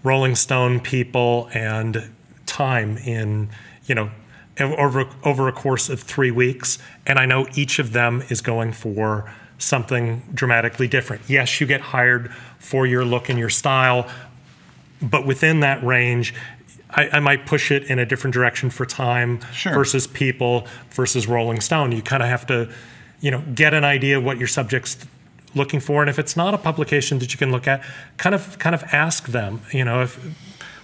Rolling Stone, People, and Time in over a course of 3 weeks, and I know each of them is going for something dramatically different. Yes, you get hired for your look and your style, but within that range, I might push it in a different direction for Time versus People versus Rolling Stone. You kind of have to, get an idea of what your subject's looking for, and if it's not a publication that you can look at, kind of ask them.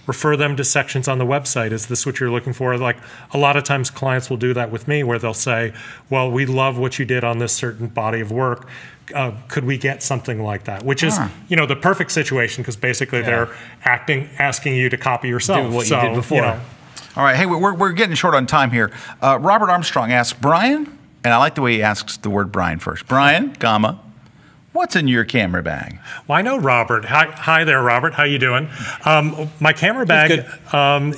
Refer them to sections on the website. Is this what you're looking for? Like a lot of times clients will do that with me where they'll say, well, we love what you did on this certain body of work. Could we get something like that? Which is, the perfect situation because basically they're asking you to copy yourself. Do what you did before. All right, hey, we're getting short on time here. Robert Armstrong asks, Brian, and I like the way he asks the word Brian first. Brian, what's in your camera bag? Well, I know Robert. Hi there, Robert. How you doing? My camera bag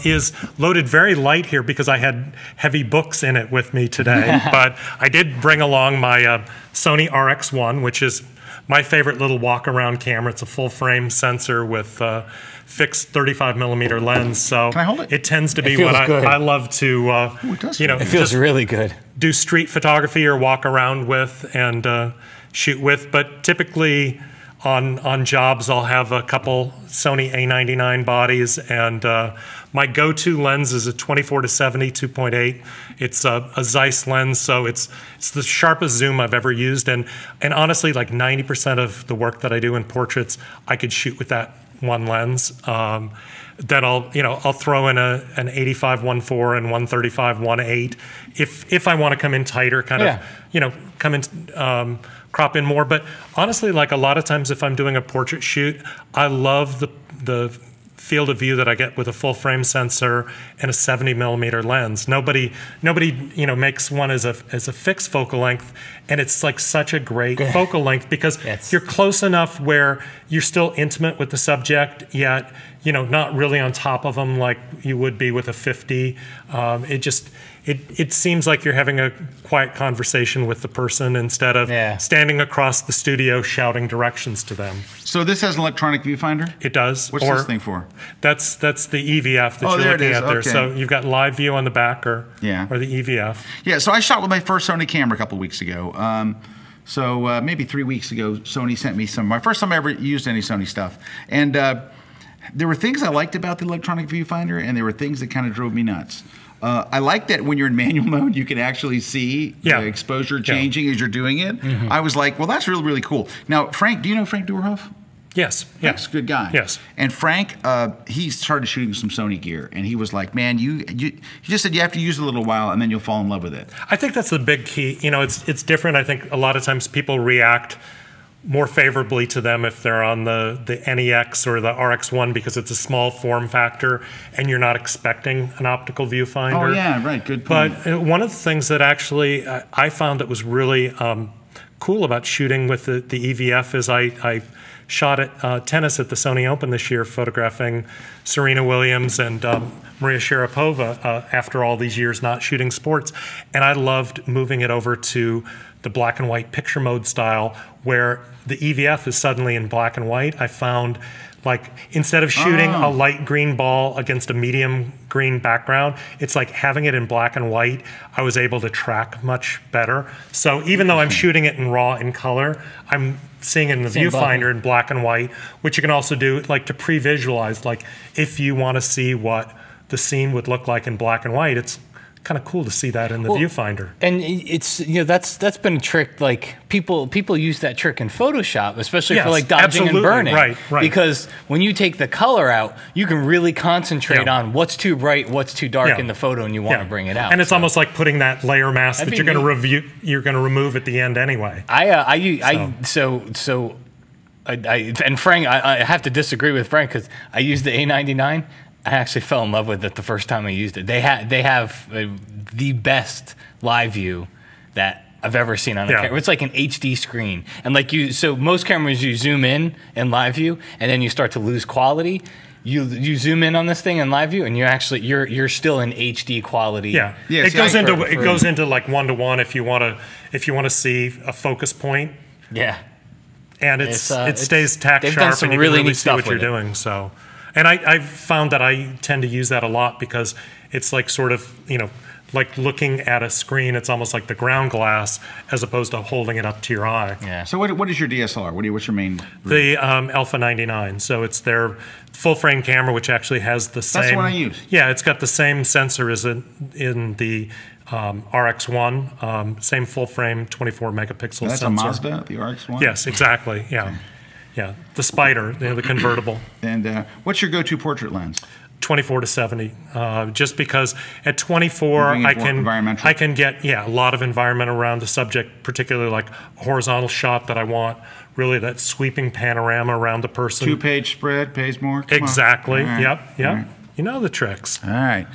is loaded very light here because I had heavy books in it with me today. But I did bring along my Sony RX1, which is my favorite little walk-around camera. It's a full-frame sensor with fixed 35mm lens. So can I hold it? It tends to be what I love to, it feels really good. Do street photography or walk around with and shoot with, but typically on jobs I'll have a couple Sony A99 bodies, and my go-to lens is a 24-70 2.8. It's a Zeiss lens, so it's the sharpest zoom I've ever used, and honestly, like 90% of the work that I do in portraits, I could shoot with that one lens. Then I'll throw in an 85 1.4 and 135 1.8 if I want to come in tighter, come in. Crop in more, but honestly, like a lot of times if I'm doing a portrait shoot, I love the field of view that I get with a full frame sensor and a 70mm lens. Nobody makes one as a fixed focal length, and it's like such a great focal length because you're close enough where you're still intimate with the subject, yet not really on top of them like you would be with a 50. It seems like you're having a quiet conversation with the person instead of standing across the studio shouting directions to them. So this has an electronic viewfinder? It does. What's this thing for? That's the EVF that you're looking at there. So you've got live view on the back or the EVF. Yeah, so I shot with my first Sony camera a couple of weeks ago. So maybe 3 weeks ago, Sony sent me my first time I ever used any Sony stuff. And there were things I liked about the electronic viewfinder, and there were things that kind of drove me nuts. I like that when you're in manual mode, you can actually see the exposure changing as you're doing it. I was like, well, that's really, really cool. Now, Frank, do you know Frank Doerhoff? Yes. Frank's a good guy. Yes. And Frank, he started shooting some Sony gear, and he was like, man, you just said you have to use it a little while, and then you'll fall in love with it. I think that's the big key. It's different. I think a lot of times people react more favorably to them if they're on the NEX or the RX1 because it's a small form factor and you're not expecting an optical viewfinder. Oh yeah, right, good point. But one of the things that actually I found that was really cool about shooting with the EVF is I shot at tennis at the Sony Open this year, photographing Serena Williams and Maria Sharapova after all these years not shooting sports. And I loved moving it over to the black and white picture mode style, where the EVF is suddenly in black and white. I found, like, instead of shooting a light green ball against a medium green background, it's like having it in black and white, I was able to track much better. So even though I'm shooting it in RAW in color, I'm seeing it in the viewfinder in black and white, which you can also do like to pre-visualize. Like if you want to see what the scene would look like in black and white, it's kind of cool to see that in the viewfinder. And it's, that's been a trick. Like people use that trick in Photoshop, especially for like dodging and burning. Right. Because when you take the color out, you can really concentrate on what's too bright, what's too dark in the photo, and you want to bring it out. And it's almost like putting that layer mask that you're going to remove at the end anyway. And Frank, I have to disagree with Frank because I used the A99. I actually fell in love with it the first time I used it. They have the best live view that I've ever seen on a camera. It's like an HD screen, and so most cameras you zoom in live view, and then you start to lose quality. You zoom in on this thing in live view, and you're still in HD quality. Yeah, it goes into like 1:1 if you want to see a focus point. Yeah, and it stays tack sharp, and you can really see what you're doing. So. And I've found that I tend to use that a lot because it's like sort of, like looking at a screen, it's almost like the ground glass as opposed to holding it up to your eye. Yeah. So what is your DSLR? What's your main? The Alpha 99. So it's their full frame camera, which actually has the same. That's what I use. Yeah, it's got the same sensor as in the RX1, same full frame 24 megapixel sensor. That's a Mazda, the RX1? Yes, exactly. Yeah. Yeah, the Spider, the convertible. And what's your go-to portrait lens? 24 to 70, just because at 24 I can get a lot of environment around the subject, particularly like a horizontal shot that I want, really that sweeping panorama around the person. 2-page spread pays more. Exactly. Right. Yep. Right. You know the tricks. All right.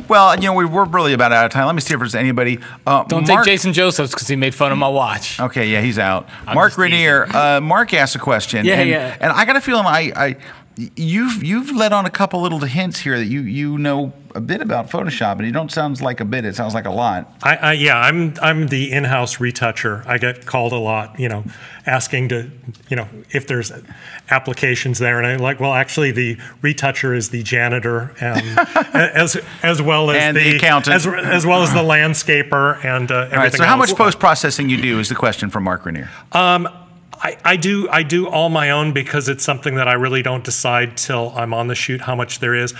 Well, we're really about out of time. Let me see if there's anybody. Don't take Jason Josephs because he made fun of my watch. Okay, yeah, he's out. Mark Rainier. Mark asked a question. Yeah. And I got a feeling you've let on a couple little hints here that you know a bit about Photoshop, and you don't sound like a bit. It sounds like a lot. I'm the in-house retoucher. I get called a lot, asking to, if there's applications there, and I'm like, well, actually, the retoucher is the janitor, and as well as and the accountant, as well as the landscaper, and everything. All right. So, how much post-processing you do is the question from Mark Rainier. I do all my own because it's something that I really don't decide till I'm on the shoot how much there is.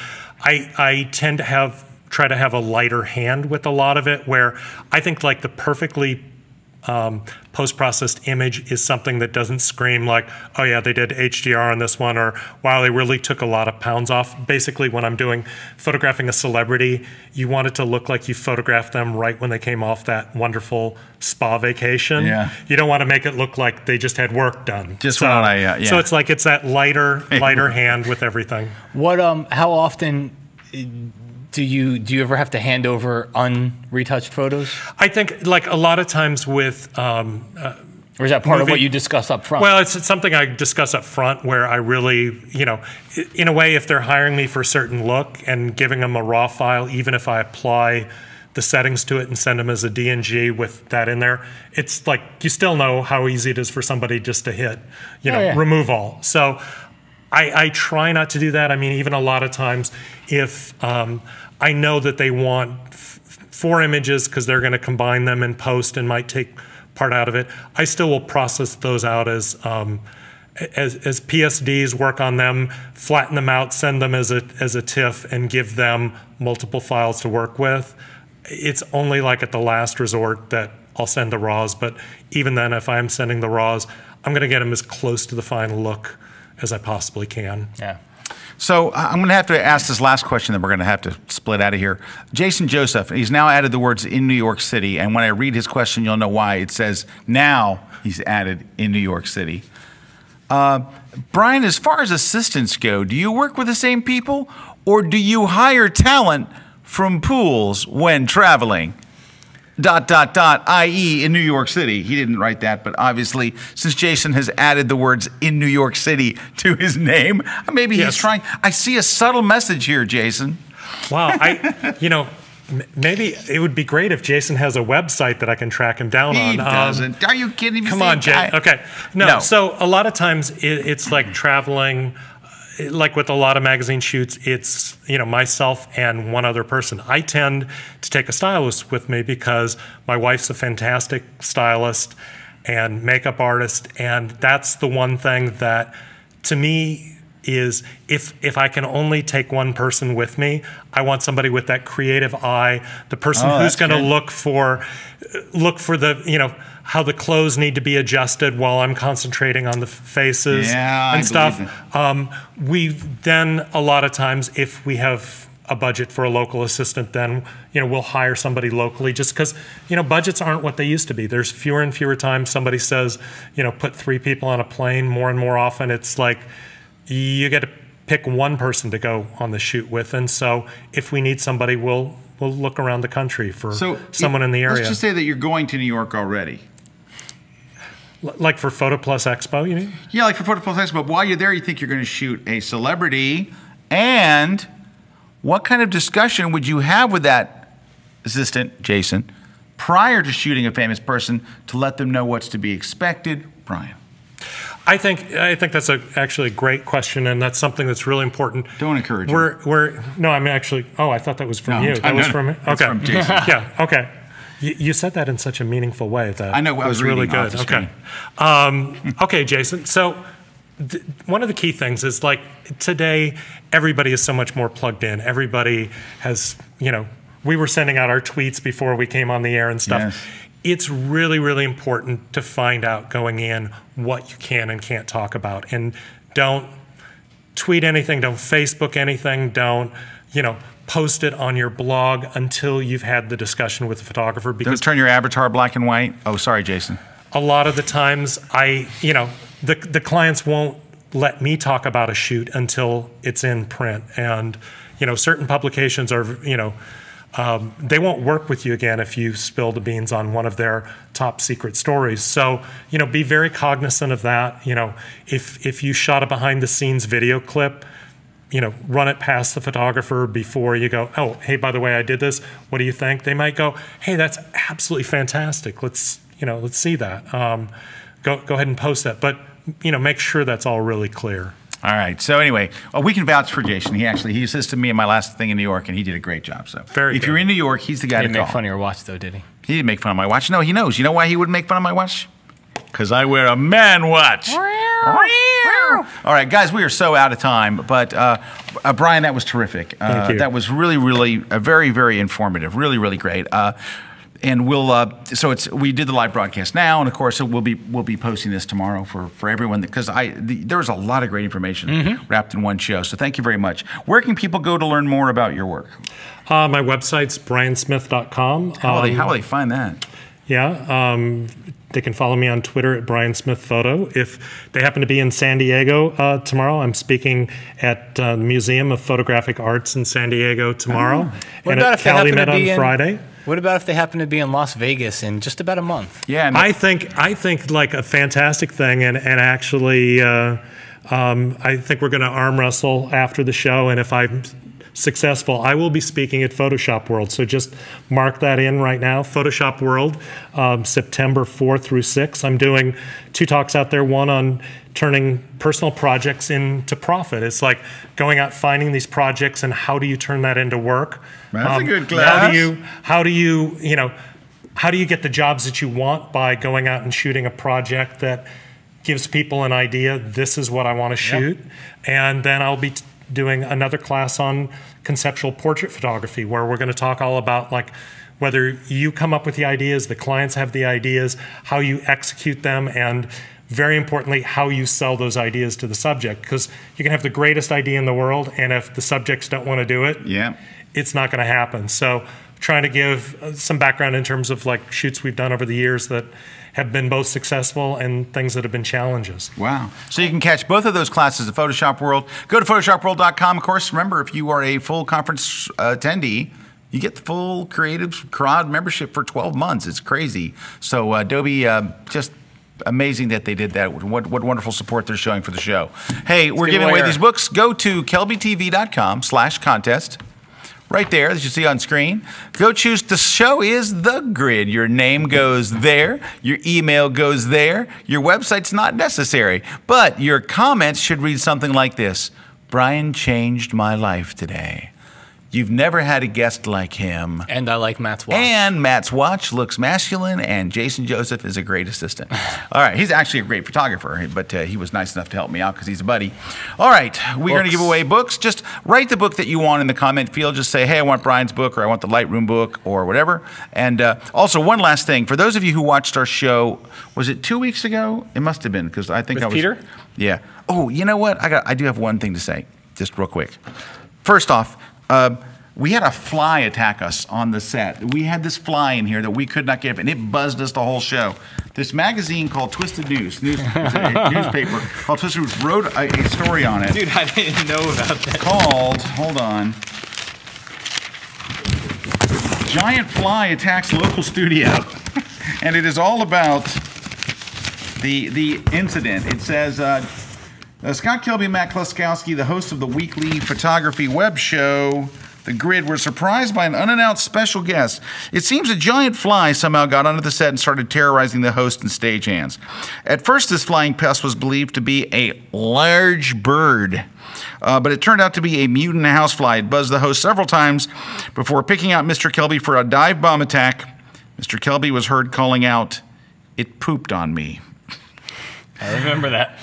I tend to try to have a lighter hand with a lot of it, where I think like the perfectly post-processed image is something that doesn't scream like, oh yeah, they did HDR on this one, or wow, they really took a lot of pounds off. Basically, when I'm photographing a celebrity, you want it to look like you photographed them right when they came off that wonderful spa vacation. Yeah. You don't want to make it look like they just had work done. So it's like it's that lighter hand with everything. How often do you ever have to hand over unretouched photos? I think like a lot of times with or is that part of what you discuss up front? Well, it's something I discuss up front where I really, in a way, if they're hiring me for a certain look and giving them a raw file, even if I apply the settings to it and send them as a DNG with that in there, it's like you still know how easy it is for somebody just to hit, remove all. So I try not to do that. I mean, even a lot of times if I know that they want 4 images because they're going to combine them in post and might take part out of it, I still will process those out as PSDs, work on them, flatten them out, send them as a TIFF, and give them multiple files to work with. It's only like at the last resort that I'll send the RAWs, but even then, if I'm sending the RAWs, I'm going to get them as close to the final look as I possibly can. Yeah. So I'm going to have to ask this last question, then we're going to have to split out of here. Jason Joseph, he's now added the words in New York City, and when I read his question, you'll know why. It says now he's added in New York City. Brian, as far as assistants go, do you work with the same people, or do you hire talent from pools when traveling? IE in New York City. He didn't write that, but obviously, since Jason has added the words in New York City to his name, maybe he's trying. I see a subtle message here, Jason. Wow, maybe it would be great if Jason has a website that I can track him down on. He doesn't. Are you kidding me? Come on, Jay. Okay. No. So a lot of times it's like traveling, like with a lot of magazine shoots, it's, myself and one other person. I tend to take a stylist with me because my wife's a fantastic stylist and makeup artist. And that's the one thing that, to me, is if I can only take one person with me, I want somebody with that creative eye, the person who's going to look for the, how the clothes need to be adjusted while I'm concentrating on the faces and stuff. We then, a lot of times, if we have a budget for a local assistant, then we'll hire somebody locally, just because budgets aren't what they used to be. There's fewer and fewer times somebody says put 3 people on a plane. More and more often it's like you get to pick one person to go on the shoot with, and so if we need somebody, we'll look around the country for someone in the area. Let's just say that you're going to New York already. Like for Photo Plus Expo, you mean? Yeah, like for Photo Plus Expo. But while you're there, you think you're going to shoot a celebrity, and what kind of discussion would you have with that assistant, Jason, prior to shooting a famous person to let them know what's to be expected? Brian. I think that's actually a great question, and that's something that's really important. Don't encourage me. I thought that was from you. That was from me? Okay. From Jason. Yeah, okay. You said that in such a meaningful way that I know, I was really good. Okay. Okay, Jason. So one of the key things is, like, today everybody is so much more plugged in. Everybody has, we were sending out our tweets before we came on the air and stuff. Yes. It's really, really important to find out going in what you can and can't talk about. And don't tweet anything, don't Facebook anything, don't, post it on your blog until you've had the discussion with the photographer. Because don't turn your avatar black and white. Oh, sorry, Jason. A lot of the times the clients won't let me talk about a shoot until it's in print. And, certain publications are, they won't work with you again if you spill the beans on one of their top secret stories. So, be very cognizant of that. If you shot a behind the scenes video clip, run it past the photographer before you go, oh, hey, by the way, I did this. What do you think? They might go, hey, that's absolutely fantastic. Let's see that. Go ahead and post that. But, make sure that's all really clear. All right. So anyway, we can vouch for Jason. He assisted me in my last thing in New York, and he did a great job. So if you're in New York, he's the guy to call. He didn't make fun of your watch, though, did he? He didn't make fun of my watch. No, he knows. You know why he wouldn't make fun of my watch? Because I wear a man watch. All right, guys, we are so out of time. But Brian, that was terrific. Thank you. That was really, really very, very informative. Really, really great. And we'll we did the live broadcast now, and of course we'll be posting this tomorrow for everyone, because there was a lot of great information wrapped in one show. So thank you very much. Where can people go to learn more about your work? My website's briansmith.com. How will they find that? Yeah, they can follow me on Twitter at Brian Smith Photo. If they happen to be in San Diego tomorrow, I'm speaking at the Museum of Photographic Arts in San Diego tomorrow, and at Calumet on Friday. What about if they happen to be in Las Vegas in just about a month? Yeah, I think like a fantastic thing, and actually, I think we're going to arm wrestle after the show, and if I'm successful, I will be speaking at Photoshop World. So just mark that in right now. Photoshop World, September 4 through 6. I'm doing 2 talks out there, one on turning personal projects into profit. It's like going out finding these projects and how do you turn that into work. That's a good class. How do you get the jobs that you want by going out and shooting a project that gives people an idea, this is what I want to shoot. Yep. And then I'll be doing another class on conceptual portrait photography, where we're going to talk all about, like, whether you come up with the ideas, the clients have the ideas, how you execute them, and very importantly, how you sell those ideas to the subject. Because you can have the greatest idea in the world, and if the subjects don't want to do it, it's not going to happen. So trying to give some background in terms of like shoots we've done over the years that have been both successful and things that have been challenges. Wow. So you can catch both of those classes at Photoshop World. Go to photoshopworld.com. Of course, remember, if you are a full conference attendee, You get the full Creative Cloud membership for 12 months. It's crazy. So Adobe, just amazing that they did that. What wonderful support they're showing for the show. Hey, we're giving away these books. Go to kelbytv.com/contest. Right there, as you see on screen. Go choose. The show is The Grid. Your name goes there. Your email goes there. Your website's not necessary. But your comments should read something like this. Brian changed my life today. You've never had a guest like him. And I like Matt's watch. And Matt's watch looks masculine, and Jason Joseph is a great assistant. All right, he's actually a great photographer, but he was nice enough to help me out because he's a buddy. All right, we're going to give away books. Just write the book that you want in the comment field. Just say, hey, I want Brian's book, or I want the Lightroom book, or whatever. And also, one last thing. For those of you who watched our show, was it 2 weeks ago? It must have been, because I think I was... Peter? Yeah. Oh, you know what? I do have one thing to say, just real quick. First off, we had a fly attack us on the set. We had this fly in here that we could not get up, and it buzzed us the whole show. This magazine called Twisted News, a newspaper called Twisted News, wrote a story on it. Dude, I didn't know about that. Called, hold on, Giant Fly Attacks Local Studio. And it is all about the incident. It says, Scott Kelby and Matt Kloskowski, the hosts of the weekly photography web show, The Grid, were surprised by an unannounced special guest. It seems a giant fly somehow got onto the set and started terrorizing the host and stagehands. At first, this flying pest was believed to be a large bird, but it turned out to be a mutant housefly. It buzzed the host several times before picking out Mr. Kelby for a dive bomb attack. Mr. Kelby was heard calling out, "It pooped on me." I remember that.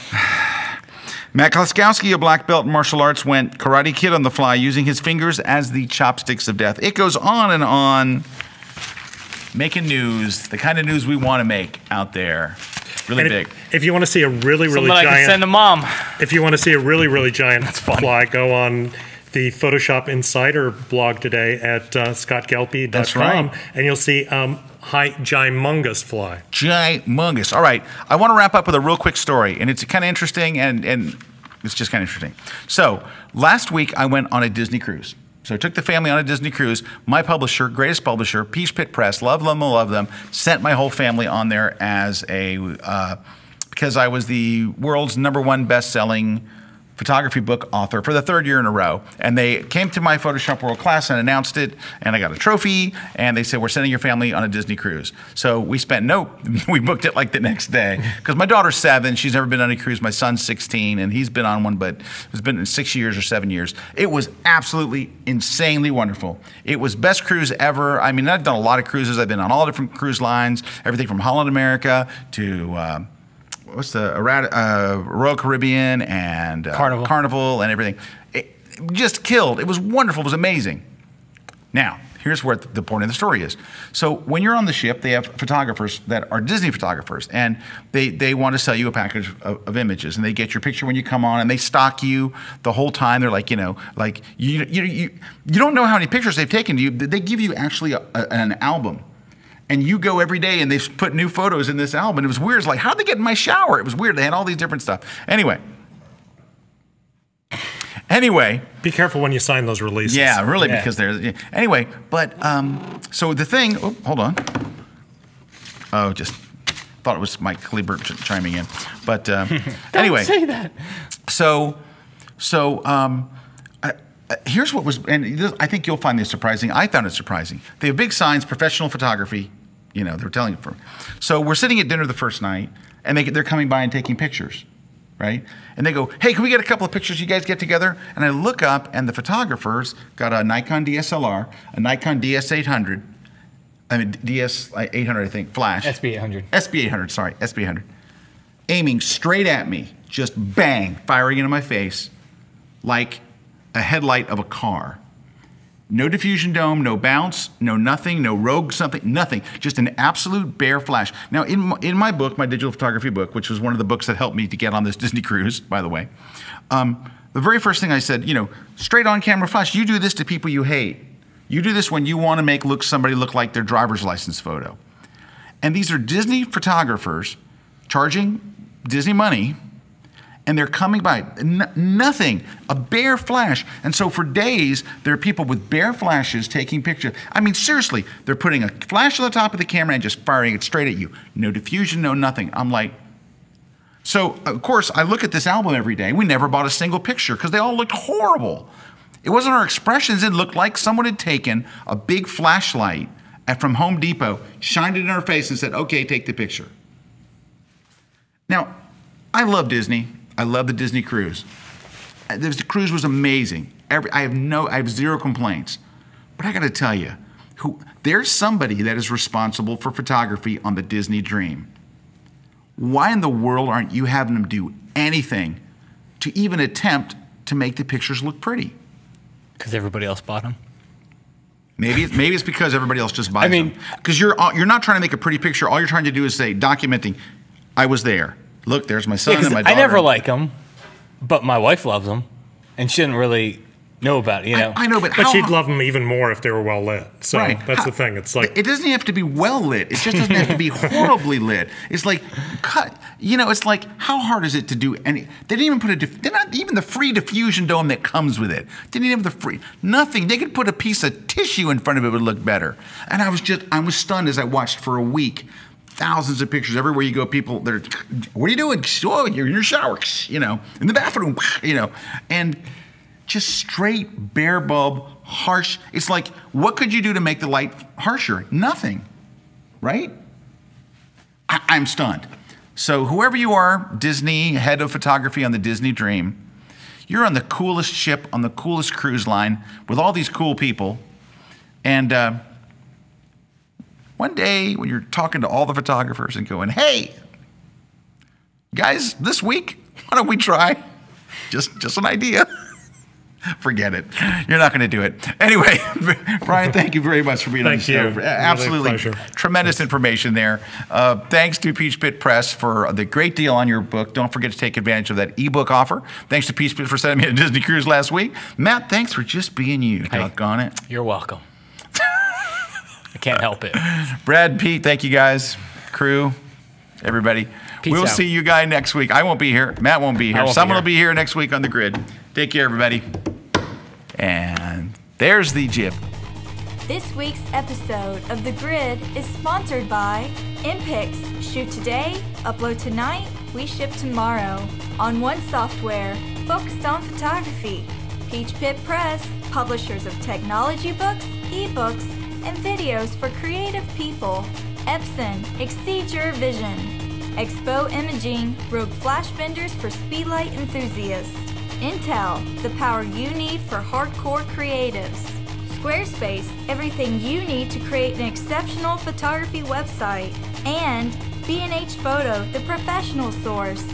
Matt Kloskowski, a black belt in martial arts, went Karate Kid on the fly, using his fingers as the chopsticks of death. It goes on and on, making news, the kind of news we want to make out there. Really And big. If you want to see a really Something I can giant, send to mom. if you want to see a really giant fly, go on the Photoshop Insider blog today at scottgelby.com, That's right. and you'll see gymongous fly. Gymongous. All right, I want to wrap up with a real quick story, and it's kind of interesting, and it's just kind of interesting. So last week I went on a Disney cruise. So I took the family on a Disney cruise. My publisher, greatest publisher, Peach Pit Press, love them, sent my whole family on there as because I was the world's #1 best-selling photography book author for the 3rd year in a row. And they came to my Photoshop World class and announced it, and I got a trophy, and they said, we're sending your family on a Disney cruise. So we booked it like the next day. Because my daughter's 7, she's never been on a cruise. My son's 16, and he's been on one, but it's been 6 years or 7 years. It was absolutely insanely wonderful. It was best cruise ever. I mean, I've done a lot of cruises. I've been on all different cruise lines, everything from Holland America to what's the Royal Caribbean and Carnival and everything. It just killed. It was wonderful. It was amazing. Now, here's where the point of the story is. So when you're on the ship, they have photographers that are Disney photographers, and they want to sell you a package of images, and they get your picture when you come on, and they stock you the whole time. They're like, you don't know how many pictures they've taken to you. They give you actually an album. And you go every day, and they've put new photos in this album. And it was weird. It's like, how'd they get in my shower? It was weird. They had all these different stuff. Anyway. Be careful when you sign those releases. Yeah, really, because there's... Anyway, but, so the thing... Oh, hold on. Oh, just thought it was Mike Kleber chiming in. But anyway. Don't say that. Here's what was, and I think you'll find this surprising. I found it surprising. They have big signs, professional photography. They're telling you. So we're sitting at dinner the first night, and they're coming by and taking pictures, right? And they go, hey, can we get a couple of pictures? You guys get together? And I look up, and the photographers got a Nikon DSLR, a Nikon DS800, DS800, I think, flash. SB800. SB800, sorry, SB800. Aiming straight at me, just bang, firing into my face, like a headlight of a car. No diffusion dome, no bounce, no nothing, no rogue something, nothing. Just an absolute bare flash. Now, in my book, my digital photography book, which was one of the books that helped me to get on this Disney cruise, by the way, the very first thing I said, straight on camera flash, you do this to people you hate. You do this when you want to make somebody look like their driver's license photo. And these are Disney photographers charging Disney money, and they're coming by. Nothing, a bare flash. And so for days, there are people with bare flashes taking pictures. I mean, seriously, they're putting a flash on the top of the camera and just firing it straight at you. No diffusion, no nothing. I'm like, so of course, I look at this album every day. We never bought a single picture because they all looked horrible. It wasn't our expressions. It looked like someone had taken a big flashlight from Home Depot, shined it in our face and said, okay, take the picture. Now, I love Disney. I love the Disney cruise. The cruise was amazing. I have zero complaints. But I got to tell you, there's somebody that is responsible for photography on the Disney Dream. Why in the world aren't you having them do anything to even attempt to make the pictures look pretty? Because everybody else bought them. Maybe it's because everybody else just buys them. Because you're not trying to make a pretty picture. All you're trying to do is say, documenting, I was there. Look, there's my son and my daughter. I never like them, but my wife loves them, and she didn't really know about it, you know. I know, but she'd love them even more if they were well lit. So that's the thing. It's like, it doesn't have to be well lit. It just doesn't have to be horribly lit. It's like it's like, how hard is it to do any? They didn't even put they're not even the free diffusion dome that comes with it. Didn't even have nothing. They could put a piece of tissue in front of it would look better. And I was stunned as I watched for a week. Thousands of pictures everywhere you go. People, what are you doing? Oh, you're in your shower, in the bathroom, and just straight bare bulb, harsh. It's like, what could you do to make the light harsher? Nothing, right? I'm stunned. So whoever you are, Disney, head of photography on the Disney Dream, you're on the coolest ship, on the coolest cruise line with all these cool people. And one day when you're talking to all the photographers and going, hey, guys, this week, why don't we try? Just an idea. Forget it. You're not going to do it. Anyway, Brian, thank you very much for being on the show. Absolutely really tremendous information there. Thanks to Peach Pit Press for the great deal on your book. Don't forget to take advantage of that ebook offer. Thanks to Peach Pit for sending me a Disney cruise last week. Matt, thanks for just being you. Doggone it. You're welcome. I can't help it. Brad, Pete, thank you guys. Crew, everybody. We'll see you guys next week. I won't be here. Matt won't be here. Someone will be here next week on The Grid. Take care, everybody. And there's the jib. This week's episode of The Grid is sponsored by InPix. Shoot today, upload tonight, we ship tomorrow. On One Software, focused on photography. Peach Pit Press, publishers of technology books, ebooks, and videos for creative people. Epson, exceed your vision. Expo Imaging, rogue flash benders for speedlight enthusiasts. Intel, the power you need for hardcore creatives. Squarespace, everything you need to create an exceptional photography website. And B&H Photo, the professional source.